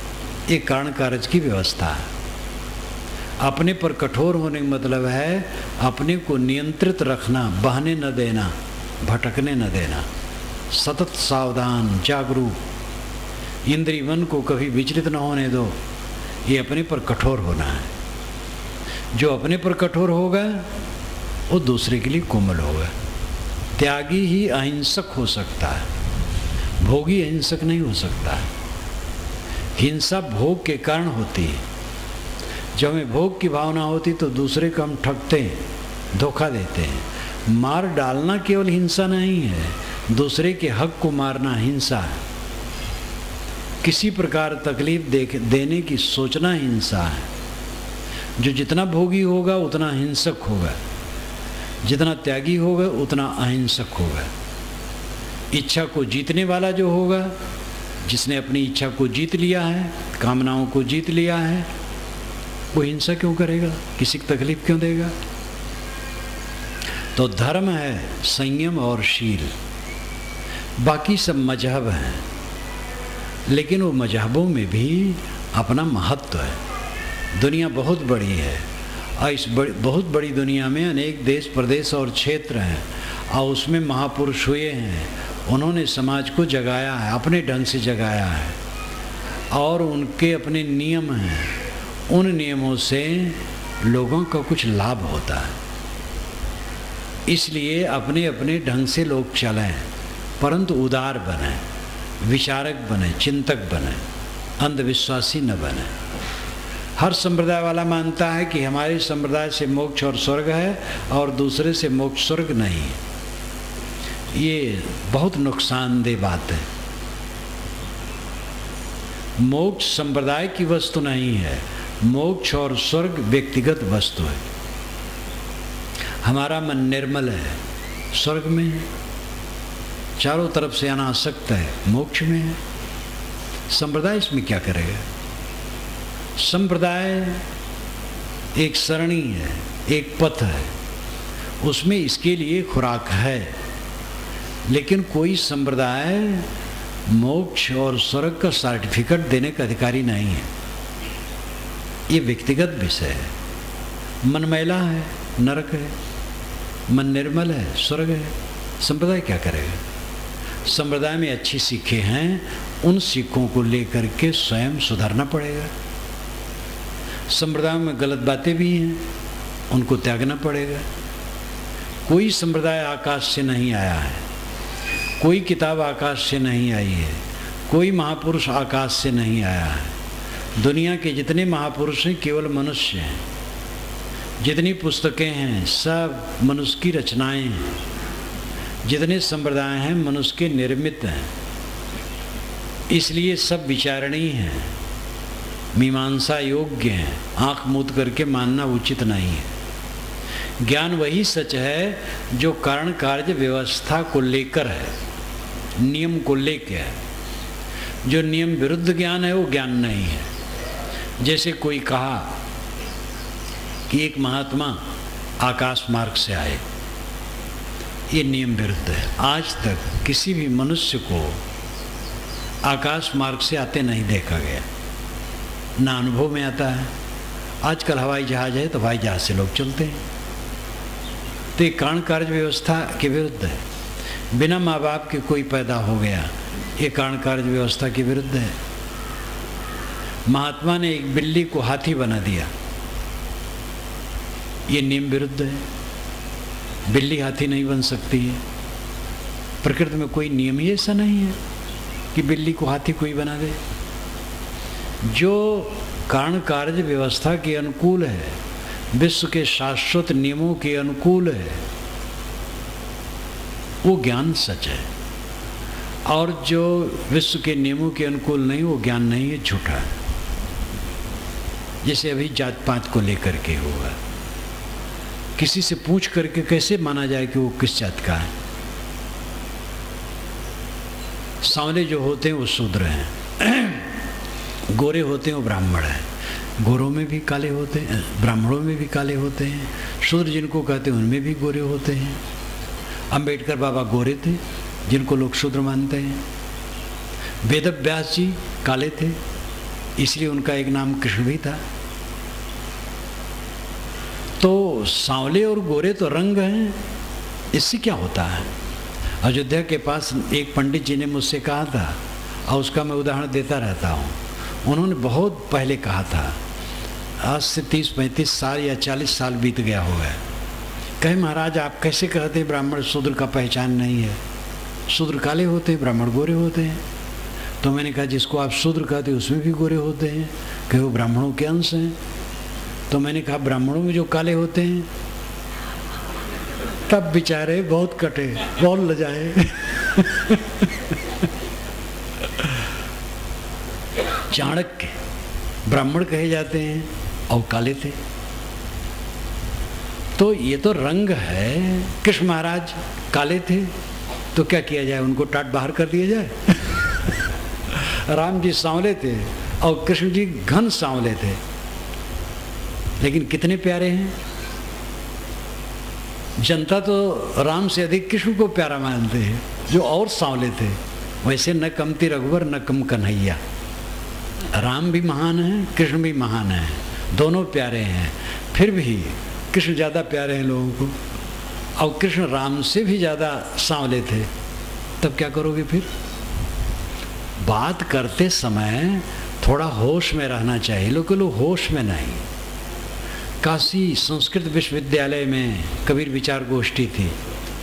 ये कारण कारज की व्यवस्था है। अपने पर कठोर होने का मतलब है अपने को नियंत्रित रखना, बहने न देना, भटकने न देना, सतत सावधान, जागरूक, इंद्रिय मन को कभी विचलित न होने दो। ये अपने पर कठोर होना है। जो अपने पर कठोर होगा वो दूसरे के लिए कोमल होगा। त्यागी ही अहिंसक हो सकता है, भोगी अहिंसक नहीं हो सकता। हिंसा भोग के कारण होती है। जब हमें भोग की भावना होती तो दूसरे को हम ठगते हैं, धोखा देते हैं। मार डालना केवल हिंसा नहीं है, दूसरे के हक को मारना हिंसा है। किसी प्रकार तकलीफ देने की सोचना हिंसा है। जो जितना भोगी होगा उतना हिंसक होगा, जितना त्यागी होगा उतना अहिंसक होगा। इच्छा को जीतने वाला जो होगा, जिसने अपनी इच्छा को जीत लिया है, कामनाओं को जीत लिया है, वो हिंसा क्यों करेगा, किसी की तकलीफ क्यों देगा? तो धर्म है संयम और शील, बाकी सब मजहब हैं, लेकिन वो मजहबों में भी अपना महत्व है। दुनिया बहुत बड़ी है और इस बहुत बड़ी दुनिया में अनेक देश प्रदेश और क्षेत्र हैं, और उसमें महापुरुष हुए हैं, उन्होंने समाज को जगाया है, अपने ढंग से जगाया है, और उनके अपने नियम हैं। उन नियमों से लोगों का कुछ लाभ होता है, इसलिए अपने अपने ढंग से लोग चलें, परंतु उदार बने, विचारक बने, चिंतक बने, अंधविश्वासी न बने। हर संप्रदाय वाला मानता है कि हमारे संप्रदाय से मोक्ष और स्वर्ग है और दूसरे से मोक्ष स्वर्ग नहीं है। ये बहुत नुकसानदेह बात है। मोक्ष संप्रदाय की वस्तु नहीं है, मोक्ष और स्वर्ग व्यक्तिगत वस्तु है। हमारा मन निर्मल है, स्वर्ग में है, चारों तरफ से अनासक्त है, मोक्ष में है। संप्रदाय इसमें क्या करेगा? संप्रदाय एक सरणी है, एक पथ है, उसमें इसके लिए खुराक है, लेकिन कोई संप्रदाय मोक्ष और स्वर्ग का सर्टिफिकेट देने का अधिकारी नहीं है। ये व्यक्तिगत विषय है। मन मैला है, नरक है, मन निर्मल है, स्वर्ग है। संप्रदाय क्या करेगा? संप्रदाय में अच्छी सीखें हैं, उन सीखों को लेकर के स्वयं सुधरना पड़ेगा। संप्रदाय में गलत बातें भी हैं, उनको त्यागना पड़ेगा। कोई संप्रदाय आकाश से नहीं आया है, कोई किताब आकाश से नहीं आई है, कोई महापुरुष आकाश से नहीं आया है। दुनिया के जितने महापुरुष हैं केवल मनुष्य हैं, जितनी पुस्तकें हैं सब मनुष्य की रचनाएं हैं, जितने संप्रदाय हैं मनुष्य के निर्मित हैं, इसलिए सब विचारणीय हैं, मीमांसा योग्य हैं। आँख मूंद करके मानना उचित नहीं है। ज्ञान वही सच है जो कारण कार्य व्यवस्था को लेकर है, नियम को लेकर है। जो नियम विरुद्ध ज्ञान है वो ज्ञान नहीं है। जैसे कोई कहा कि एक महात्मा आकाश मार्ग से आए, ये नियम विरुद्ध है। आज तक किसी भी मनुष्य को आकाश मार्ग से आते नहीं देखा गया, ना अनुभव में आता है। आजकल हवाई जहाज है तो हवाई जहाज से लोग चलते हैं, तो ये कारण कार्य व्यवस्था के विरुद्ध है। बिना माँ बाप के कोई पैदा हो गया, ये कारण कार्य व्यवस्था के विरुद्ध है। महात्मा ने एक बिल्ली को हाथी बना दिया, ये नियम विरुद्ध है। बिल्ली हाथी नहीं बन सकती है। प्रकृति में कोई नियम ही ऐसा नहीं है कि बिल्ली को हाथी कोई बना दे। जो कारण कार्य व्यवस्था के अनुकूल है, विश्व के शाश्वत नियमों के अनुकूल है, वो ज्ञान सच है। और जो विश्व के नियमों के अनुकूल नहीं, वो ज्ञान नहीं है, झूठा है। जैसे अभी जात पात को लेकर के होगा, किसी से पूछ करके कैसे माना जाए कि वो किस जात का है? सांवले जो होते हैं वो शूद्र हैं, गोरे होते हैं वो ब्राह्मण हैं। गोरों में भी काले होते हैं, ब्राह्मणों में भी काले होते हैं, शूद्र जिनको कहते हैं उनमें भी गोरे होते हैं। अंबेडकर बाबा गोरे थे, जिनको लोग शूद्र मानते हैं। वेद व्यास जी काले थे, इसलिए उनका एक नाम कृष्ण भी था। तो सांवले और गोरे तो रंग हैं, इससे क्या होता है? अयोध्या के पास एक पंडित जी ने मुझसे कहा था, और उसका मैं उदाहरण देता रहता हूँ। उन्होंने बहुत पहले कहा था, आज से 30-35 साल या 40 साल बीत गया होगा। कहे महाराज आप कैसे कहते हैं ब्राह्मण शूद्र का पहचान नहीं है? शूद्र काले होते हैं, ब्राह्मण गोरे होते हैं। तो मैंने कहा जिसको आप शूद्र कहते हैं उसमें भी गोरे होते हैं, कहे वो ब्राह्मणों के अंश हैं। तो मैंने कहा ब्राह्मणों में जो काले होते हैं, तब बेचारे बहुत कटे, बहुत लजाए। चाणक्य ब्राह्मण कहे जाते हैं और काले थे, तो ये तो रंग है। कृष्ण महाराज काले थे तो क्या किया जाए, उनको टाट बाहर कर दिया जाए। राम जी सांवले थे और कृष्ण जी घन सांवले थे, लेकिन कितने प्यारे हैं। जनता तो राम से अधिक कृष्ण को प्यारा मानते हैं, जो और सांवले थे। वैसे न कमती रघुवर न कम कन्हैया। राम भी महान है, कृष्ण भी महान है, दोनों प्यारे हैं। फिर भी कृष्ण ज़्यादा प्यारे हैं लोगों को, और कृष्ण राम से भी ज़्यादा सांवले थे। तब क्या करोगे फिर? बात करते समय थोड़ा होश में रहना चाहिए। लोग होश में नहीं। काशी संस्कृत विश्वविद्यालय में कबीर विचार गोष्ठी थी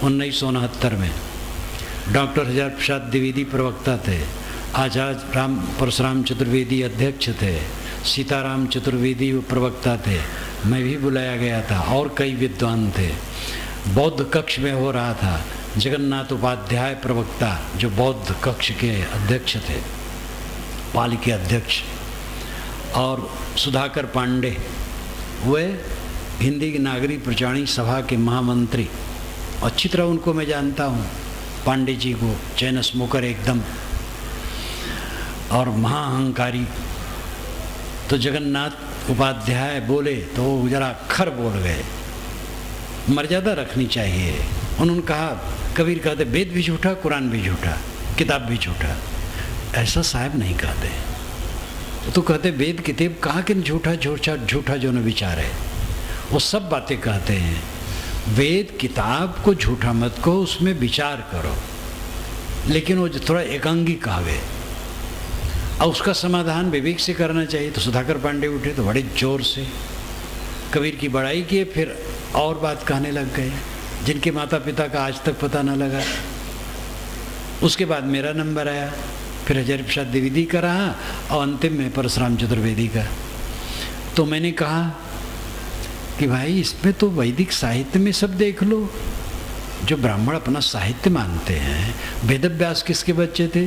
1969 में। डॉक्टर हजार प्रसाद द्विवेदी प्रवक्ता थे, आचार्य राम परशुराम चतुर्वेदी अध्यक्ष थे, सीताराम चतुर्वेदी प्रवक्ता थे, मैं भी बुलाया गया था और कई विद्वान थे। बौद्ध कक्ष में हो रहा था। जगन्नाथ उपाध्याय प्रवक्ता जो बौद्ध कक्ष के अध्यक्ष थे, पाल के अध्यक्ष, और सुधाकर पांडे वे हिंदी की नागरिक प्रचारणी सभा के महामंत्री। अच्छी तरह उनको मैं जानता हूँ, पांडे जी को, चैन स्मोकर एकदम, और महाअहंकारी। तो जगन्नाथ उपाध्याय बोले तो वो जरा खर बोल गए। मर्यादा रखनी चाहिए। उन्होंने कहा, कबीर कहते वेद भी झूठा, कुरान भी झूठा, किताब भी झूठा। ऐसा साहब नहीं कहते। तो कहते वेद किताब कहा कि झूठा झूठा झूठा जो न विचार है, वो सब बातें कहते हैं। वेद किताब को झूठा मत कहो, उसमें विचार करो, लेकिन वो थोड़ा एकांगी कहावे और उसका समाधान विवेक से करना चाहिए। तो सुधाकर पांडे उठे तो बड़े जोर से कबीर की बड़ाई किए, फिर और बात कहने लग गए जिनके माता पिता का आज तक पता न लगा। उसके बाद मेरा नंबर आया, फिर हजार प्रसाद द्विवेदी का रहा और अंतिम में परशुराम चतुर्वेदी का। तो मैंने कहा कि भाई इसमें तो वैदिक साहित्य में सब देख लो। जो ब्राह्मण अपना साहित्य मानते हैं, वेदव्यास किसके बच्चे थे?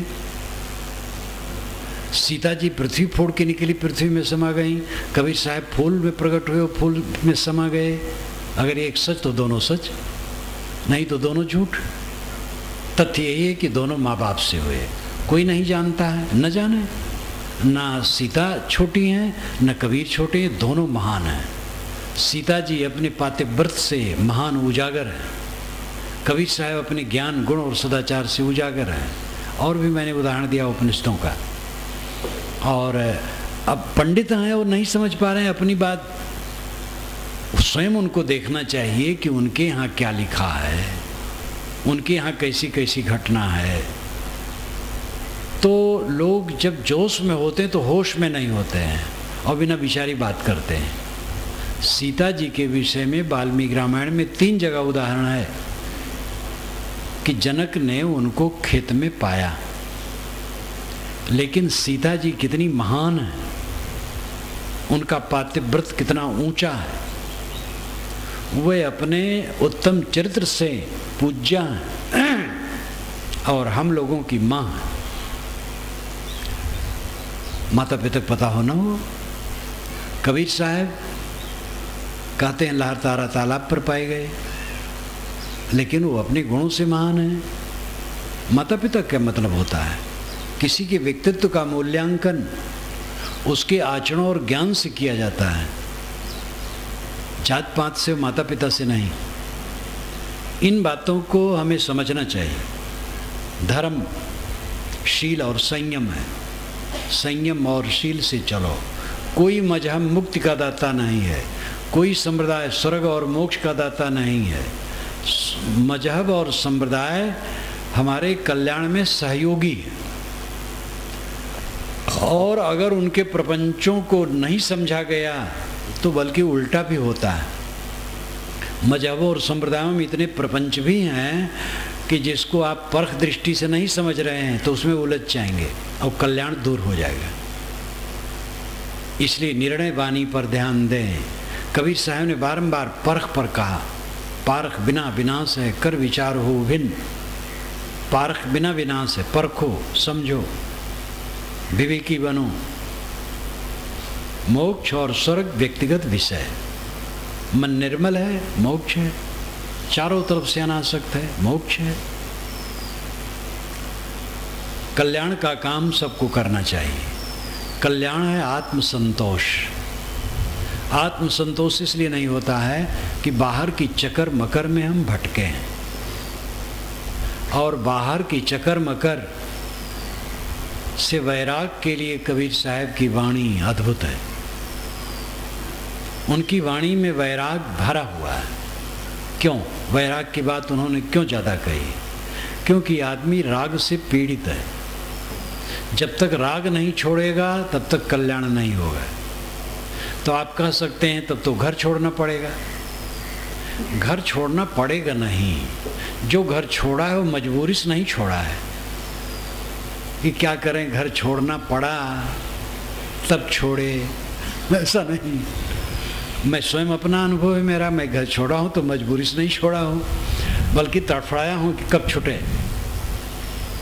सीता जी पृथ्वी फोड़ के निकली, पृथ्वी में समा गई। कबीर साहब फूल में प्रकट हुए, फूल में समा गए। अगर एक सच तो दोनों सच, नहीं तो दोनों झूठ। तथ्य यही है कि दोनों माँ बाप से हुए। कोई नहीं जानता है, न जाने। ना सीता छोटी हैं न कबीर छोटे हैं, दोनों महान हैं। सीता जी अपने पातिव्रत से महान उजागर हैं, कबीर साहब अपने ज्ञान गुण और सदाचार से उजागर हैं। और भी मैंने उदाहरण दिया उपनिषदों का। और अब पंडित हैं और नहीं समझ पा रहे हैं अपनी बात, स्वयं उनको देखना चाहिए कि उनके यहाँ क्या लिखा है, उनके यहाँ कैसी कैसी घटना है। तो लोग जब जोश में होते हैं तो होश में नहीं होते हैं और बिना विचारी बात करते हैं। सीता जी के विषय में वाल्मीकि रामायण में 3 जगह उदाहरण है कि जनक ने उनको खेत में पाया, लेकिन सीता जी कितनी महान है, उनका पातिव्रत कितना ऊंचा है, वे अपने उत्तम चरित्र से पूज्या हैं और हम लोगों की माँ है। माता पिता पता हो ना हो। कबीर साहब कहते हैं लहर तारा तालाब पर पाए गए, लेकिन वो अपने गुणों से महान है। माता पिता क्या मतलब होता है? किसी के व्यक्तित्व का मूल्यांकन उसके आचरणों और ज्ञान से किया जाता है, जात पात से, माता पिता से नहीं। इन बातों को हमें समझना चाहिए। धर्म शील और संयम है, संयम और शील से चलो। कोई मजहब मुक्ति का दाता नहीं है, कोई संप्रदाय स्वर्ग और मोक्ष का दाता नहीं है। मजहब और संप्रदाय हमारे कल्याण में सहयोगी है, और अगर उनके प्रपंचों को नहीं समझा गया तो बल्कि उल्टा भी होता है। मजहबों और संप्रदायों में इतने प्रपंच भी हैं कि जिसको आप परख दृष्टि से नहीं समझ रहे हैं तो उसमें उलझ जाएंगे और कल्याण दूर हो जाएगा। इसलिए निर्णय वाणी पर ध्यान दें। कबीर साहब ने बारंबार परख पर कहा, पारख बिना विनाश है, कर विचार हो भिन्न। पारख बिना विनाश है, परखो, समझो, विवेकी बनो। मोक्ष और स्वर्ग व्यक्तिगत विषय, मन निर्मल है, मोक्ष है। चारों तरफ से अनासक्त है, मोक्ष है। कल्याण का काम सबको करना चाहिए। कल्याण है आत्मसंतोष। आत्मसंतोष इसलिए नहीं होता है कि बाहर की चक्कर मकर में हम भटके हैं, और बाहर की चक्कर मकर से वैराग के लिए कबीर साहब की वाणी अद्भुत है। उनकी वाणी में वैराग भरा हुआ है। क्यों? वैराग की बात उन्होंने क्यों ज़्यादा कही? क्योंकि आदमी राग से पीड़ित है। जब तक राग नहीं छोड़ेगा तब तक कल्याण नहीं होगा। तो आप कह सकते हैं तब तो घर छोड़ना पड़ेगा। घर छोड़ना पड़ेगा नहीं। जो घर छोड़ा है वो मजबूरी से नहीं छोड़ा है कि क्या करें, घर छोड़ना पड़ा तब छोड़े, ऐसा नहीं। मैं स्वयं अपना अनुभव है मेरा, मैं घर छोड़ा हूँ तो मजबूरी से नहीं छोड़ा हूँ, बल्कि तड़फड़ाया हूँ कि कब छूटे।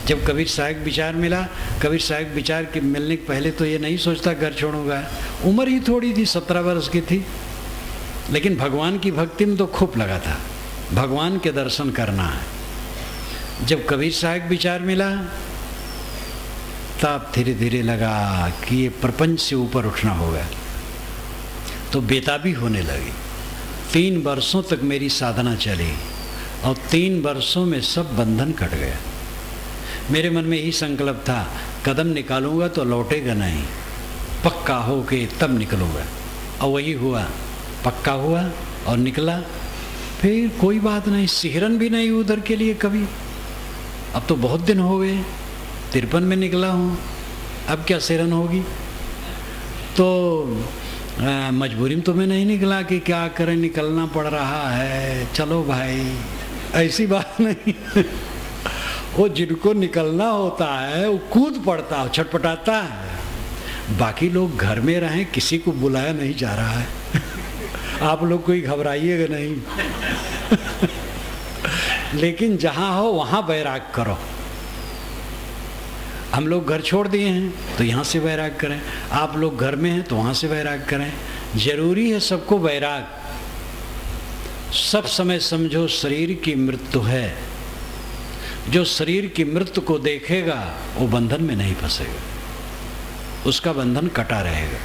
जब कबीर साहब विचार मिला, कबीर साहब विचार के मिलने के पहले तो ये नहीं सोचता घर छोड़ूंगा। उम्र ही थोड़ी थी, 17 वर्ष की थी, लेकिन भगवान की भक्ति में तो खूब लगा था। भगवान के दर्शन करना है। जब कबीर साहब विचार मिला तब धीरे धीरे लगा कि ये प्रपंच से ऊपर उठना होगा, तो बेताबी होने लगी। 3 वर्षों तक मेरी साधना चली और 3 वर्षों में सब बंधन कट गया। मेरे मन में यही संकल्प था, कदम निकालूंगा तो लौटेगा नहीं, पक्का हो के तब निकलूंगा। और वही हुआ, पक्का हुआ और निकला। फिर कोई बात नहीं, सिहरन भी नहीं उधर के लिए कभी। अब तो बहुत दिन हो गए, 53 में निकला हूँ, अब क्या सिहरन होगी। तो मजबूरी में तो मैं नहीं निकला कि क्या करें, निकलना पड़ रहा है, चलो भाई, ऐसी बात नहीं। वो जिनको निकलना होता है वो कूद पड़ता है, छटपटाता है। बाकी लोग घर में रहें, किसी को बुलाया नहीं जा रहा है। आप लोग कोई घबराइएगा नहीं। लेकिन जहाँ हो वहाँ वैराग करो। हम लोग घर छोड़ दिए हैं तो यहाँ से वैराग करें, आप लोग घर में हैं तो वहाँ से वैराग करें। जरूरी है सबको वैराग। सब समय समझो शरीर की मृत्यु है। जो शरीर की मृत्यु को देखेगा वो बंधन में नहीं फंसेगा, उसका बंधन कटा रहेगा।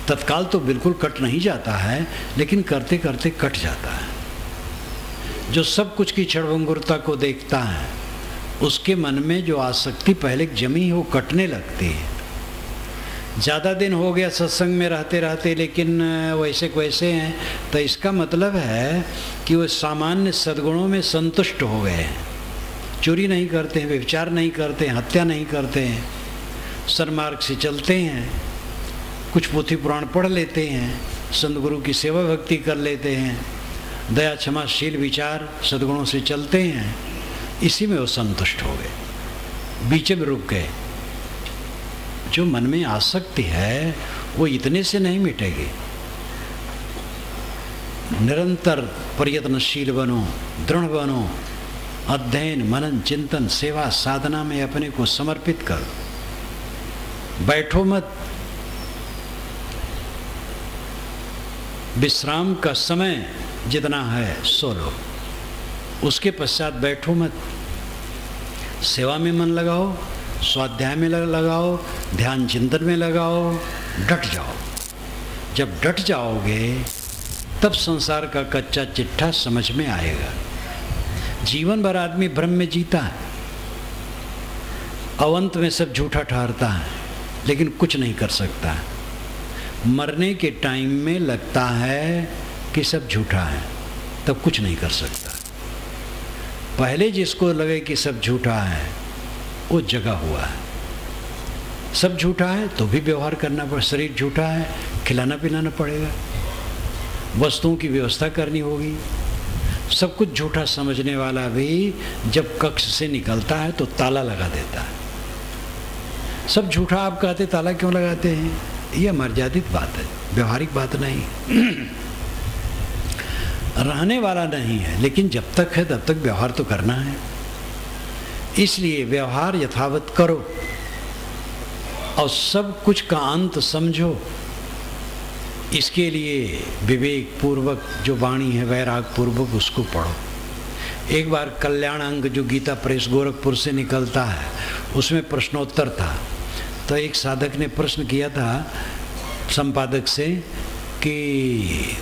तत्काल तो बिल्कुल कट नहीं जाता है, लेकिन करते करते कट जाता है। जो सब कुछ की क्षणभंगुरता को देखता है, उसके मन में जो आसक्ति पहले जमी हो कटने लगती है। ज़्यादा दिन हो गया सत्संग में रहते रहते, लेकिन वैसे वैसे हैं, तो इसका मतलब है कि वो सामान्य सद्गुणों में संतुष्ट हो गए हैं। चोरी नहीं करते हैं, व्यभिचार नहीं करते हैं, हत्या नहीं करते हैं, सन्मार्ग से चलते हैं, कुछ पोथी पुराण पढ़ लेते हैं, संत गुरु की सेवा भक्ति कर लेते हैं, दया क्षमाशील विचार सद्गुणों से चलते हैं। इसी में वो संतुष्ट हो गए, बीच में रुक गए। जो मन में आसक्ति है वो इतने से नहीं मिटेगी। निरंतर प्रयत्नशील बनो, दृढ़ बनो, अध्ययन मनन चिंतन सेवा साधना में अपने को समर्पित करो। बैठो मत। विश्राम का समय जितना है सो लो, उसके पश्चात बैठो मत। सेवा में मन लगाओ, स्वाध्याय में लगाओ, ध्यान चिंतन में लगाओ, डट जाओ। जब डट जाओगे तब संसार का कच्चा चिट्ठा समझ में आएगा। जीवन भर आदमी भ्रम में जीता है, अवंत में सब झूठा ठहरता है, लेकिन कुछ नहीं कर सकता है। मरने के टाइम में लगता है कि सब झूठा है, तब कुछ नहीं कर सकता। पहले जिसको लगे कि सब झूठा है वो जगा हुआ है। सब झूठा है तो भी व्यवहार करना पड़ेगा। शरीर झूठा है, खिलाना पिलाना पड़ेगा, वस्तुओं की व्यवस्था करनी होगी। सब कुछ झूठा समझने वाला भी जब कक्ष से निकलता है तो ताला लगा देता है। सब झूठा आप कहते, ताला क्यों लगाते हैं? यह मर्यादित बात है, व्यवहारिक बात नहीं। रहने वाला नहीं है, लेकिन जब तक है तब तक व्यवहार तो करना है। इसलिए व्यवहार यथावत करो और सब कुछ का अंत समझो। इसके लिए विवेक पूर्वक जो वाणी है वैराग पूर्वक उसको पढ़ो। एक बार कल्याण अंग जो गीता प्रेस गोरखपुर से निकलता है उसमें प्रश्नोत्तर था, तो एक साधक ने प्रश्न किया था संपादक से कि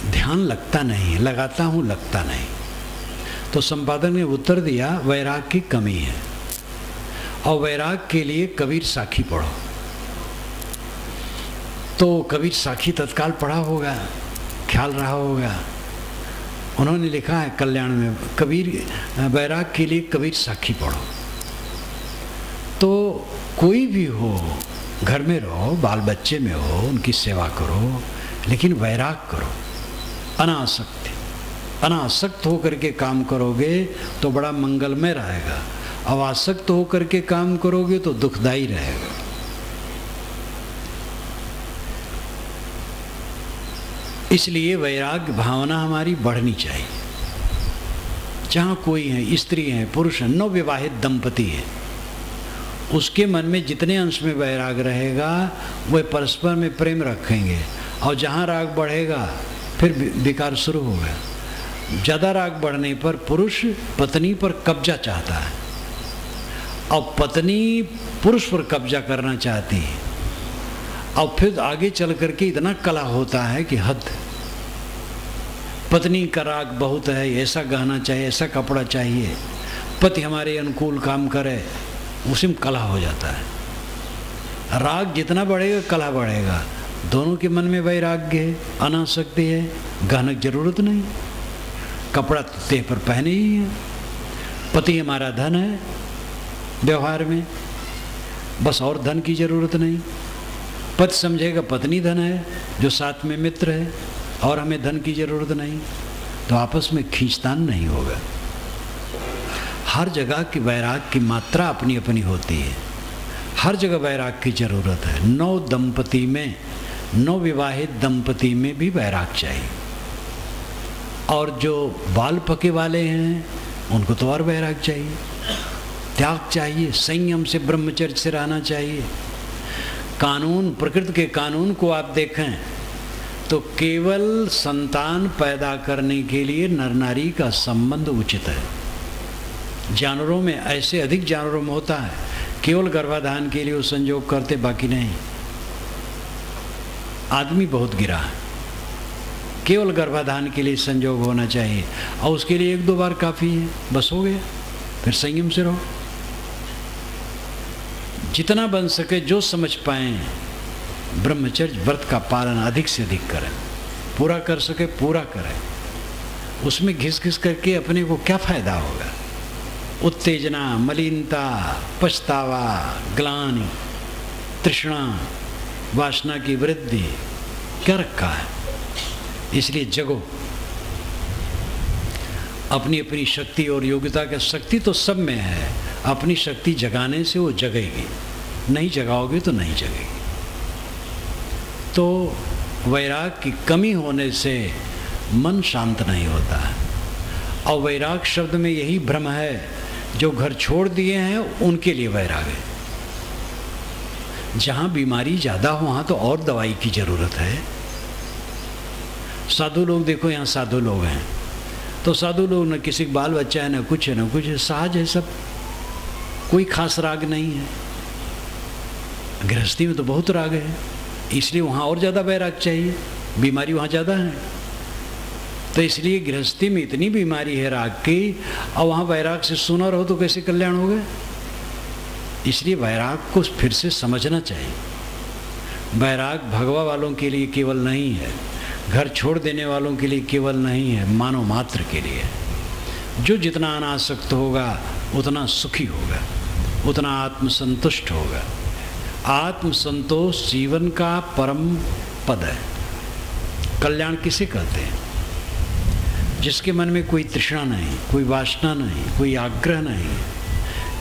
ध्यान लगता नहीं, लगाता हूँ लगता नहीं। तो संपादक ने उत्तर दिया वैराग की कमी है, और वैराग के लिए कबीर साखी पढ़ो। तो कबीर साखी तत्काल पढ़ा होगा, ख्याल रहा होगा। उन्होंने लिखा है कल्याण में, कबीर वैराग के लिए कबीर साखी पढ़ो। तो कोई भी हो, घर में रहो, बाल बच्चे में हो, उनकी सेवा करो, लेकिन वैराग करो, अनासक्ति। अनासक्त होकर के काम करोगे तो बड़ा मंगलमय रहेगा, अब आसक्त होकर के काम करोगे तो दुखदायी रहेगा। इसलिए वैराग्य भावना हमारी बढ़नी चाहिए। जहाँ कोई है, स्त्री है, पुरुष है, नवविवाहित दंपति है, उसके मन में जितने अंश में वैराग रहेगा वह परस्पर में प्रेम रखेंगे, और जहाँ राग बढ़ेगा फिर विकार शुरू होगा। ज़्यादा राग बढ़ने पर पुरुष पत्नी पर कब्जा चाहता है, और पत्नी पुरुष पर कब्जा करना चाहती है, और फिर आगे चल करके इतना कलह होता है कि हद। पत्नी का राग बहुत है, ऐसा गहना चाहिए, ऐसा कपड़ा चाहिए, पति हमारे अनुकूल काम करे, उसी में कलह हो जाता है। राग जितना बढ़ेगा कलह बढ़ेगा। दोनों के मन में वैराग्य है, अनासक्ति है, गहने की जरूरत नहीं, कपड़ा देह पर पहने ही है, पति हमारा धन है व्यवहार में, बस और धन की जरूरत नहीं। पति समझेगा पत्नी धन है जो साथ में मित्र है, और हमें धन की जरूरत नहीं, तो आपस में खींचतान नहीं होगा। हर जगह की वैराग की मात्रा अपनी अपनी होती है, हर जगह वैराग की जरूरत है। नव विवाहित दंपति में भी वैराग चाहिए, और जो बाल पके वाले हैं उनको तो और वैराग चाहिए, त्याग चाहिए, संयम से ब्रह्मचर्य से रहना चाहिए। कानून, प्रकृति के कानून को आप देखें तो केवल संतान पैदा करने के लिए नर नारी का संबंध उचित है। जानवरों में ऐसे अधिक जानवरों में होता है केवल गर्भाधान के लिए वो संयोग करते, बाकी नहीं। आदमी बहुत गिरा है, केवल गर्भाधान के लिए संयोग होना चाहिए, और उसके लिए 1-2 बार काफ़ी है, बस हो गया। फिर संयम से रहो, जितना बन सके, जो समझ पाएं ब्रह्मचर्य व्रत का पालन अधिक से अधिक करें, पूरा कर सके पूरा करें। उसमें घिस घिस करके अपने को क्या फायदा होगा? उत्तेजना, मलिनता, पछतावा, ग्लानि, तृष्णा, वासना की वृद्धि क्या रखा है? इसलिए जगो, अपनी अपनी शक्ति और योग्यता का। शक्ति तो सब में है, अपनी शक्ति जगाने से वो जगेगी, नहीं जगाओगे तो नहीं जगेगी। तो वैराग की कमी होने से मन शांत नहीं होता है, और वैराग शब्द में यही भ्रम है, जो घर छोड़ दिए हैं उनके लिए वैराग है। जहाँ बीमारी ज़्यादा हो वहाँ तो और दवाई की ज़रूरत है। साधु लोग देखो, यहाँ साधु लोग हैं तो साधु लोग न किसी बाल बच्चा है, न कुछ है, न कुछ है, सहज है सब, कोई खास राग नहीं है। गृहस्थी में तो बहुत राग है, इसलिए वहाँ और ज़्यादा वैराग चाहिए, बीमारी वहाँ ज़्यादा है। तो इसलिए गृहस्थी में इतनी बीमारी है राग की, और वहाँ वैराग से सुना रहो तो कैसे कल्याण होगा? इसलिए वैराग को फिर से समझना चाहिए। वैराग भगवा वालों के लिए केवल नहीं है, घर छोड़ देने वालों के लिए केवल नहीं है, मानव मात्र के लिए। जो जितना अनासक्त होगा उतना सुखी होगा, उतना आत्मसंतुष्ट होगा। आत्मसंतोष जीवन का परम पद है। कल्याण किसे कहते हैं? जिसके मन में कोई तृष्णा नहीं, कोई वासना नहीं, कोई आग्रह नहीं,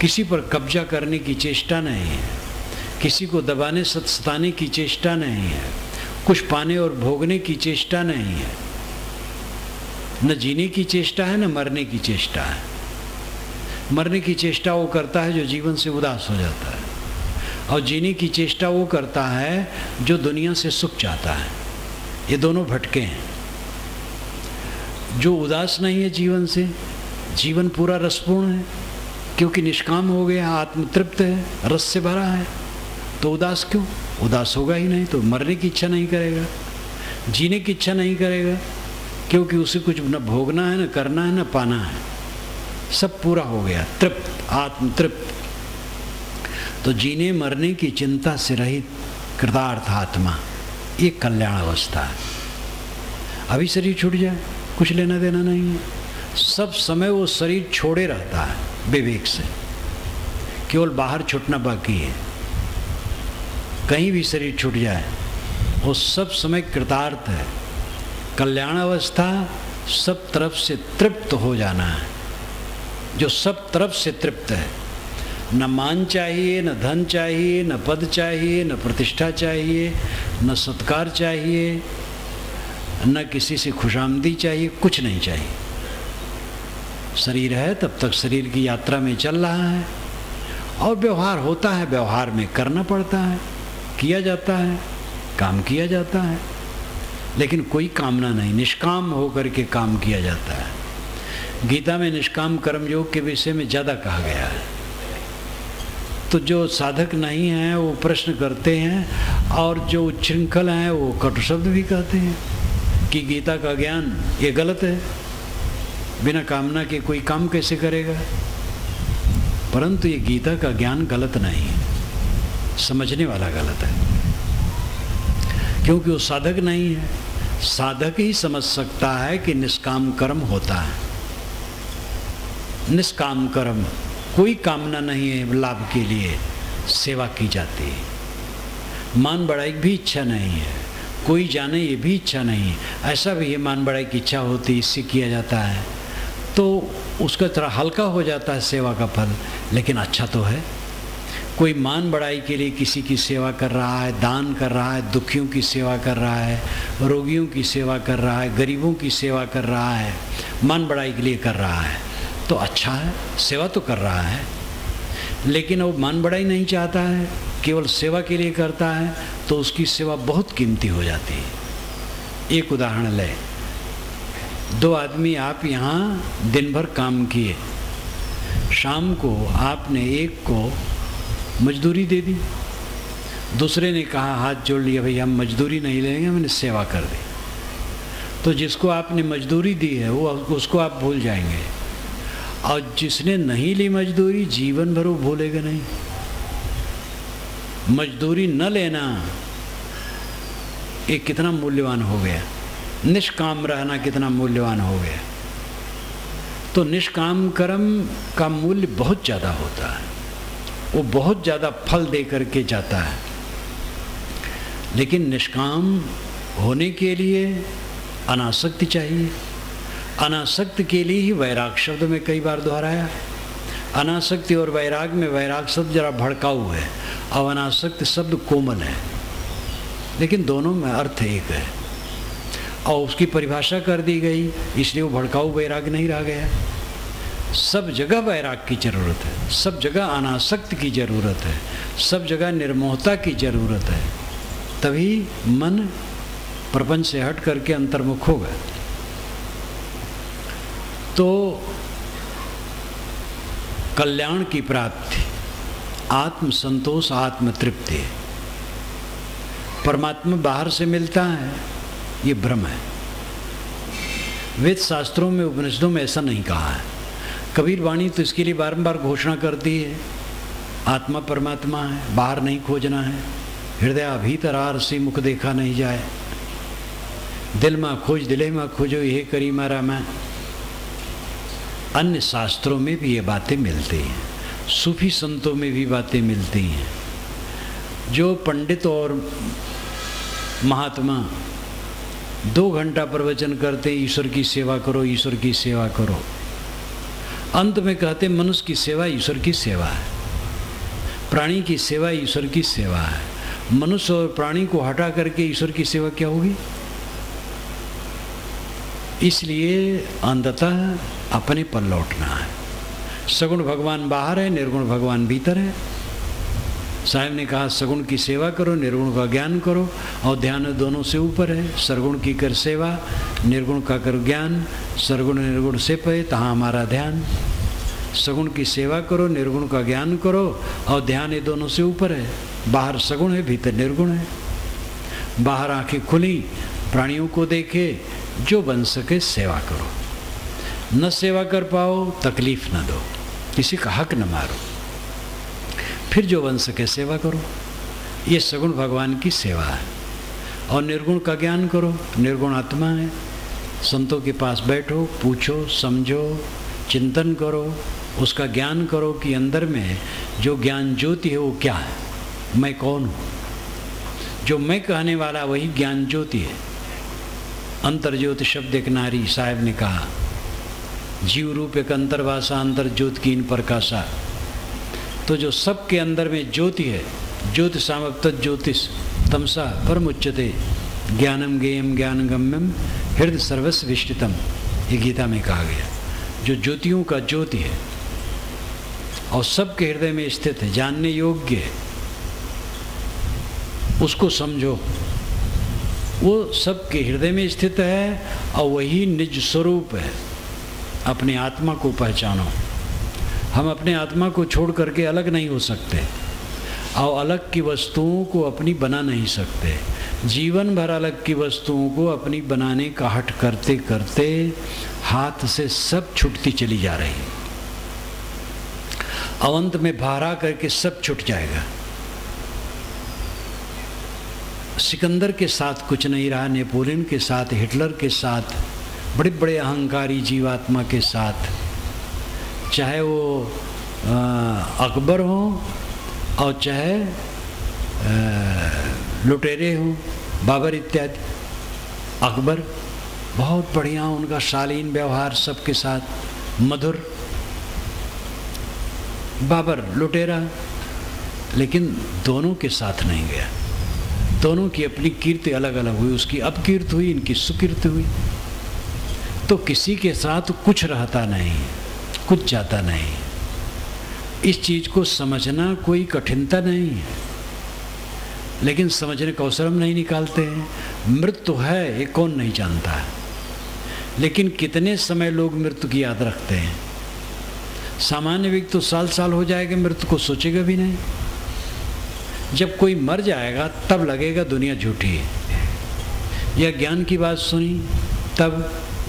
किसी पर कब्जा करने की चेष्टा नहीं है, किसी को दबाने सताने की चेष्टा नहीं है, कुछ पाने और भोगने की चेष्टा नहीं है, न जीने की चेष्टा है न मरने की चेष्टा है। मरने की चेष्टा वो करता है जो जीवन से उदास हो जाता है, और जीने की चेष्टा वो करता है जो दुनिया से सुख चाहता है। ये दोनों भटके हैं। जो उदास नहीं है जीवन से, जीवन पूरा रसपूर्ण है, क्योंकि निष्काम हो गया, आत्मतृप्त है, रस से भरा है, तो उदास क्यों? उदास होगा ही नहीं तो मरने की इच्छा नहीं करेगा, जीने की इच्छा नहीं करेगा, क्योंकि उसे कुछ न भोगना है, न करना है, न पाना है, सब पूरा हो गया, तृप्त, आत्मतृप्त। तो जीने मरने की चिंता से रहित कृतार्थ आत्मा, ये कल्याण अवस्था है। अभी शरीर छूट जाए, कुछ लेना देना नहीं है, सब समय वो शरीर छोड़े रहता है विवेक से, केवल बाहर छूटना बाकी है। कहीं भी शरीर छूट जाए वो सब समय कृतार्थ है, कल्याण अवस्था, सब तरफ से तृप्त हो जाना है, जो सब तरफ से तृप्त है। न मान चाहिए, न धन चाहिए, न पद चाहिए, न प्रतिष्ठा चाहिए, न सत्कार चाहिए, न किसी से खुशामदी चाहिए, कुछ नहीं चाहिए। शरीर है तब तक शरीर की यात्रा में चल रहा है, और व्यवहार होता है, व्यवहार में करना पड़ता है, किया जाता है, काम किया जाता है, लेकिन कोई कामना नहीं, निष्काम होकर के काम किया जाता है। गीता में निष्काम कर्मयोग के विषय में ज़्यादा कहा गया है। तो जो साधक नहीं हैं वो प्रश्न करते हैं, और जो उच्छृंखल हैं वो कटु शब्द भी कहते हैं कि गीता का ज्ञान ये गलत है, बिना कामना के कोई काम कैसे करेगा। परंतु ये गीता का ज्ञान गलत नहीं है, समझने वाला गलत है, क्योंकि वो साधक नहीं है। साधक ही समझ सकता है कि निष्काम कर्म होता है। निष्काम कर्म, कोई कामना नहीं है, लाभ के लिए सेवा की जाती है, मान बढ़ाई की भी इच्छा नहीं है, कोई जाने ये भी इच्छा नहीं है। ऐसा भी है मान बढ़ाई की इच्छा होती, इससे किया जाता है तो उसका थोड़ा हल्का हो जाता है सेवा का फल, लेकिन अच्छा तो है। कोई मान बढ़ाई के लिए किसी की सेवा कर रहा है, दान कर रहा है, दुखियों की सेवा कर रहा है, रोगियों की सेवा कर रहा है, गरीबों की सेवा कर रहा है, मान बढ़ाई के लिए कर रहा है, तो अच्छा है, सेवा तो कर रहा है। लेकिन वो मान बढ़ाई नहीं चाहता है, केवल सेवा के लिए करता है, तो उसकी सेवा बहुत कीमती हो जाती है। एक उदाहरण ले, दो आदमी आप यहाँ दिन भर काम किए, शाम को आपने एक को मजदूरी दे दी, दूसरे ने कहा हाथ जोड़ लिया, भैया हम मजदूरी नहीं लेंगे, मैंने सेवा कर दी। तो जिसको आपने मजदूरी दी है वो उसको आप भूल जाएंगे, और जिसने नहीं ली मजदूरी जीवन भर वो भूलेगा नहीं। मजदूरी न लेना ये कितना मूल्यवान हो गया, निष्काम रहना कितना मूल्यवान हो गया। तो निष्काम कर्म का मूल्य बहुत ज़्यादा होता है, वो बहुत ज़्यादा फल दे करके जाता है। लेकिन निष्काम होने के लिए अनासक्ति चाहिए। अनासक्त के लिए ही वैराग शब्द में कई बार दोहराया। अनासक्ति और वैराग में वैराग शब्द जरा भड़काऊ है और अनासक्त शब्द कोमल है, लेकिन दोनों में अर्थ एक है, और उसकी परिभाषा कर दी गई, इसलिए वो भड़काऊ वैराग नहीं रह गया। सब जगह वैराग की जरूरत है, सब जगह अनासक्त की जरूरत है, सब जगह निर्मोहता की जरूरत है, तभी मन प्रपंच से हट करके अंतर्मुख होगा। तो कल्याण की प्राप्ति, आत्म संतोष, आत्म तृप्ति, परमात्मा बाहर से मिलता है, ये भ्रम है। वेद शास्त्रों में, उपनिषदों में ऐसा नहीं कहा है। कबीर वाणी तो इसके लिए बारंबार घोषणा करती है, आत्मा परमात्मा है, बाहर नहीं खोजना है। हृदय भीतर आर से मुख देखा नहीं जाए, दिल में खोज दिले में खोजो, ये करी मारा मैं। अन्य शास्त्रों में भी ये बातें मिलती हैं, सूफी संतों में भी बातें मिलती हैं। जो पंडित और महात्मा 2 घंटा प्रवचन करते, ईश्वर की सेवा करो, ईश्वर की सेवा करो, अंत में कहते मनुष्य की सेवा ईश्वर की सेवा है, प्राणी की सेवा ईश्वर की सेवा है। मनुष्य और प्राणी को हटा करके ईश्वर की सेवा क्या होगी? इसलिए अंततः अपने पर लौटना है। सगुण भगवान बाहर है, निर्गुण भगवान भीतर है। साहब ने कहा सगुण की सेवा करो, निर्गुण का ज्ञान करो, और ध्यान दोनों से ऊपर है। सरगुण की कर सेवा, निर्गुण का कर ज्ञान, सरगुण निर्गुण से पे तहाँ हमारा ध्यान। सगुण की सेवा करो, निर्गुण का ज्ञान करो, और ध्यान ये दोनों से ऊपर है। बाहर सगुण है, भीतर निर्गुण है। बाहर आंखें खुली, प्राणियों को देखे, जो बन सके सेवा करो। न सेवा कर पाओ तकलीफ न दो, किसी का हक न मारो, फिर जो बन सके सेवा करो। ये सगुण भगवान की सेवा है। और निर्गुण का ज्ञान करो, निर्गुण आत्मा है। संतों के पास बैठो, पूछो, समझो, चिंतन करो, उसका ज्ञान करो कि अंदर में जो ज्ञान ज्योति है वो क्या है, मैं कौन हूँ। जो मैं कहने वाला वही ज्ञान ज्योति है। अंतर्ज्योति शब्द एक नारी, साहब ने कहा, जीव रूप एक अंतर्वासा, अंतर ज्योति कीन प्रकाशा। तो जो सबके अंदर में ज्योति है, ज्योति सामप्त ज्योतिष तमसा परमुच्यते ज्ञानम ज्ञेयम ज्ञान गम्यम हृदय सर्वस्व विष्टितम, ये गीता में कहा गया। जो ज्योतियों का ज्योति है और सबके हृदय में स्थित है, जानने योग्य है, उसको समझो। वो सबके हृदय में स्थित है और वही निज स्वरूप है। अपने आत्मा को पहचानो। हम अपने आत्मा को छोड़ करके अलग नहीं हो सकते और अलग की वस्तुओं को अपनी बना नहीं सकते। जीवन भर अलग की वस्तुओं को अपनी बनाने का हट करते करते हाथ से सब छूटती चली जा रही, अवंत में भारा करके सब छूट जाएगा। सिकंदर के साथ कुछ नहीं रहा, नेपोलियन के साथ, हिटलर के साथ, बड़े बड़े अहंकारी जीवात्मा के साथ, चाहे वो अकबर हो और चाहे लुटेरे हो, बाबर इत्यादि। अकबर बहुत बढ़िया, उनका शालीन व्यवहार सबके साथ, मधुर। बाबर लुटेरा, लेकिन दोनों के साथ नहीं गया। दोनों की अपनी कीर्ति अलग अलग हुई। उसकी अपकीर्ति हुई, इनकी सुकीर्ति हुई। तो किसी के साथ कुछ रहता नहीं, कुछ जाता नहीं। इस चीज़ को समझना कोई कठिनता नहीं है, लेकिन समझने का अवसर हम नहीं निकालते हैं। मृत्यु है ये कौन नहीं जानता है, लेकिन कितने समय लोग मृत्यु की याद रखते हैं। सामान्य व्यक्ति तो साल साल हो जाएगा, मृत्यु को सोचेगा भी नहीं। जब कोई मर जाएगा तब लगेगा दुनिया झूठी है, या ज्ञान की बात सुनी तब,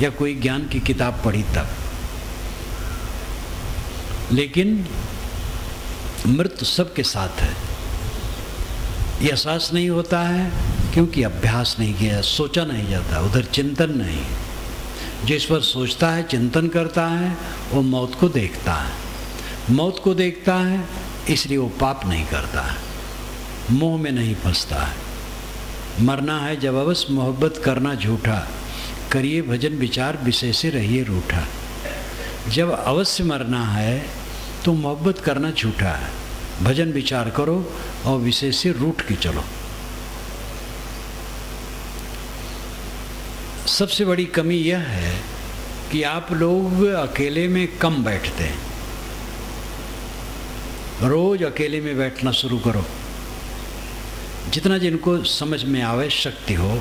या कोई ज्ञान की किताब पढ़ी तब। लेकिन मृत्यु सबके साथ है। यह एहसास नहीं होता है क्योंकि अभ्यास नहीं किया, सोचा नहीं जाता, उधर चिंतन नहीं। जिस पर सोचता है, चिंतन करता है, वो मौत को देखता है। मौत को देखता है इसलिए वो पाप नहीं करता है, मोह में नहीं फंसता है। मरना है जब अवश्य मोहब्बत करना झूठा, करिए भजन विचार विषय से रहिए रूठा। जब अवश्य मरना है तो मोहब्बत करना झूठा है, भजन विचार करो और विषय से रूठ के चलो। सबसे बड़ी कमी यह है कि आप लोग अकेले में कम बैठते हैं। रोज अकेले में बैठना शुरू करो, जितना जिनको समझ में आवे, शक्ति हो।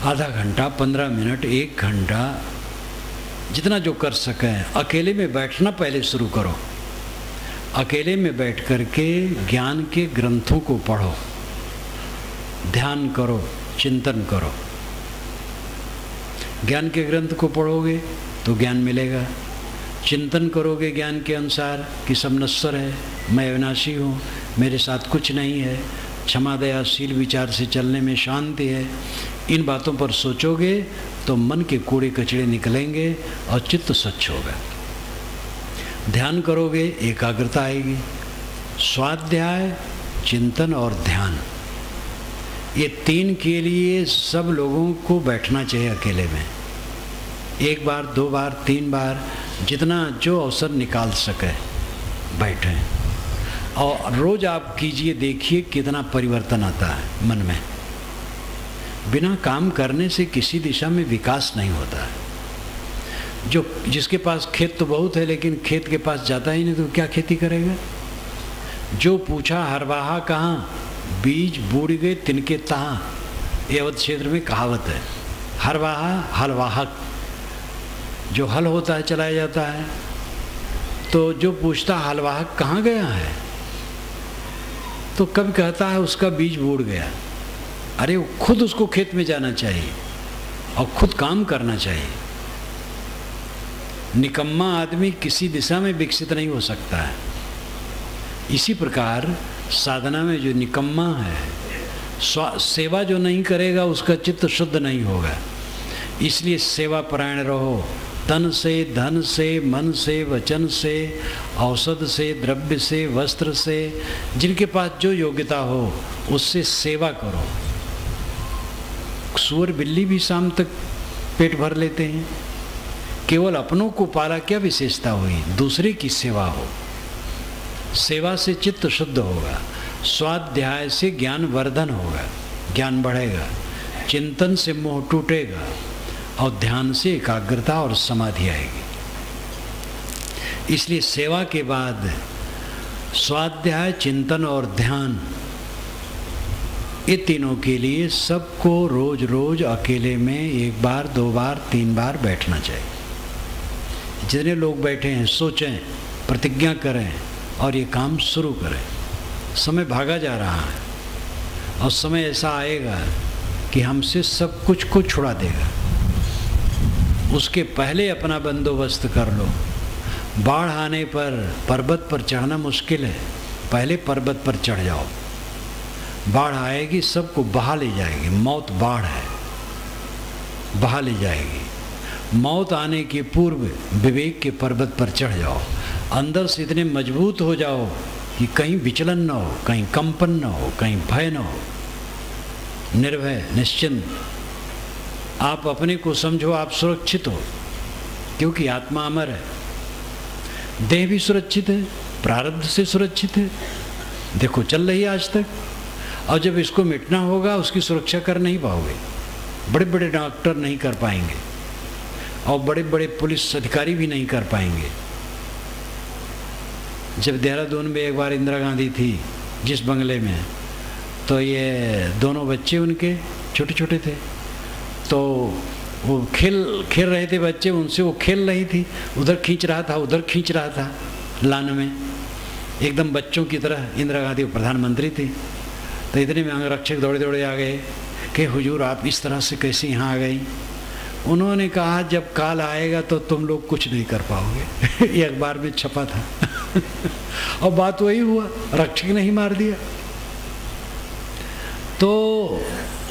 आधा घंटा, 15 मिनट, 1 घंटा, जितना जो कर सकें अकेले में बैठना पहले शुरू करो। अकेले में बैठ करके ज्ञान के ग्रंथों को पढ़ो, ध्यान करो, चिंतन करो। ज्ञान के ग्रंथ को पढ़ोगे तो ज्ञान मिलेगा। चिंतन करोगे ज्ञान के अनुसार कि सब नश्वर है, मैं अविनाशी हूँ, मेरे साथ कुछ नहीं है, क्षमा दयाशील विचार से चलने में शांति है। इन बातों पर सोचोगे तो मन के कूड़े कचड़े निकलेंगे और चित्त स्वच्छ होगा। ध्यान करोगे एकाग्रता आएगी। स्वाध्याय, चिंतन और ध्यान, ये 3 के लिए सब लोगों को बैठना चाहिए अकेले में। 1 बार, 2 बार, 3 बार, जितना जो अवसर निकाल सके बैठें। और रोज़ आप कीजिए, देखिए कितना परिवर्तन आता है मन में। बिना काम करने से किसी दिशा में विकास नहीं होता है। जिसके पास खेत तो बहुत है लेकिन खेत के पास जाता ही नहीं तो क्या खेती करेगा। जो पूछा हरवाहा कहाँ, बीज बूढ़ गए तिनके तहाँ। ये अवध क्षेत्र में कहावत है। हरवाहा हलवाहक, जो हल होता है चलाया जाता है। तो जो पूछता हलवाहक कहाँ गया है, तो कभी कहता है उसका बीज बूढ़ गया। अरे वो खुद उसको खेत में जाना चाहिए और खुद काम करना चाहिए। निकम्मा आदमी किसी दिशा में विकसित नहीं हो सकता है। इसी प्रकार साधना में जो निकम्मा है, सेवा जो नहीं करेगा उसका चित्त शुद्ध नहीं होगा। इसलिए सेवा परायण रहो, तन से, धन से, मन से, वचन से, औषध से, द्रव्य से, वस्त्र से, जिनके पास जो योग्यता हो उससे सेवा करो। सूअर बिल्ली भी शाम तक पेट भर लेते हैं। केवल अपनों को पाला क्या विशेषता हुई, दूसरे की सेवा हो। सेवा से चित्त शुद्ध होगा, स्वाध्याय से ज्ञान वर्धन होगा, ज्ञान बढ़ेगा, चिंतन से मोह टूटेगा और ध्यान से एकाग्रता और समाधि आएगी। इसलिए सेवा के बाद स्वाध्याय, चिंतन और ध्यान, ये तीनों के लिए सबको रोज रोज अकेले में 1 बार, 2 बार, 3 बार बैठना चाहिए। जितने लोग बैठे हैं सोचें, प्रतिज्ञा करें और ये काम शुरू करें। समय भागा जा रहा है और समय ऐसा आएगा कि हमसे सब कुछ को छुड़ा देगा। उसके पहले अपना बंदोबस्त कर लो। बाढ़ आने पर पर्वत पर चढ़ना मुश्किल है, पहले पर्वत पर चढ़ जाओ। बाढ़ आएगी, सबको बहा ले जाएगी। मौत बाढ़ है, बहा ले जाएगी। मौत आने के पूर्व विवेक के पर्वत पर चढ़ जाओ। अंदर से इतने मजबूत हो जाओ कि कहीं विचलन न हो, कहीं कंपन न हो, कहीं भय न हो। निर्भय, निश्चिंत। आप अपने को समझो आप सुरक्षित हो, क्योंकि आत्मा अमर है। देह भी सुरक्षित है, प्रारब्ध से सुरक्षित है। देखो चल रही है आज तक, और जब इसको मिटना होगा उसकी सुरक्षा कर नहीं पाओगे। बड़े बड़े डॉक्टर नहीं कर पाएंगे और बड़े बड़े पुलिस अधिकारी भी नहीं कर पाएंगे। जब देहरादून में एक बार इंदिरा गांधी थी जिस बंगले में, तो ये दोनों बच्चे उनके छोटे छोटे थे, तो वो खेल रहे थे बच्चे, उनसे वो खेल रही थी। उधर खींच रहा था, उधर खींच रहा था लान में, एकदम बच्चों की तरह। इंदिरा गांधी प्रधानमंत्री थी। तो इतने में अंगरक्षक दौड़े दौड़े आ गए कि हुजूर आप इस तरह से कैसे यहाँ आ गई। उन्होंने कहा जब काल आएगा तो तुम लोग कुछ नहीं कर पाओगे। ये अखबार में छपा था। और बात वही हुआ, रक्षक ने ही मार दिया। तो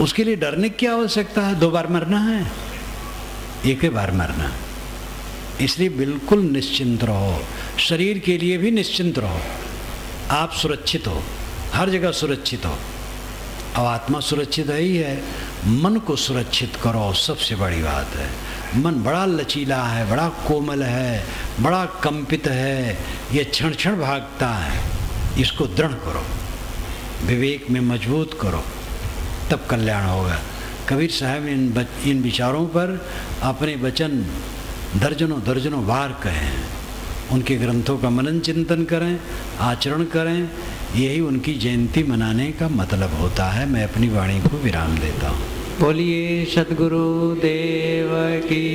उसके लिए डरने की क्या आवश्यकता है? 2 बार मरना है, 1 ही बार मरना। इसलिए बिल्कुल निश्चिंत रहो, शरीर के लिए भी निश्चिंत रहो। आप सुरक्षित हो, हर जगह सुरक्षित हो। अब आत्मा सुरक्षित ही है, मन को सुरक्षित करो, सबसे बड़ी बात है। मन बड़ा लचीला है, बड़ा कोमल है, बड़ा कंपित है, ये क्षण क्षण भागता है। इसको दृढ़ करो, विवेक में मजबूत करो, तब कल्याण होगा। कबीर साहब इन विचारों पर अपने वचन दर्जनों दर्जनों बार कहे हैं। उनके ग्रंथों का मनन चिंतन करें, आचरण करें, यही उनकी जयंती मनाने का मतलब होता है। मैं अपनी वाणी को विराम देता हूँ। बोलिए सद्गुरु देव की।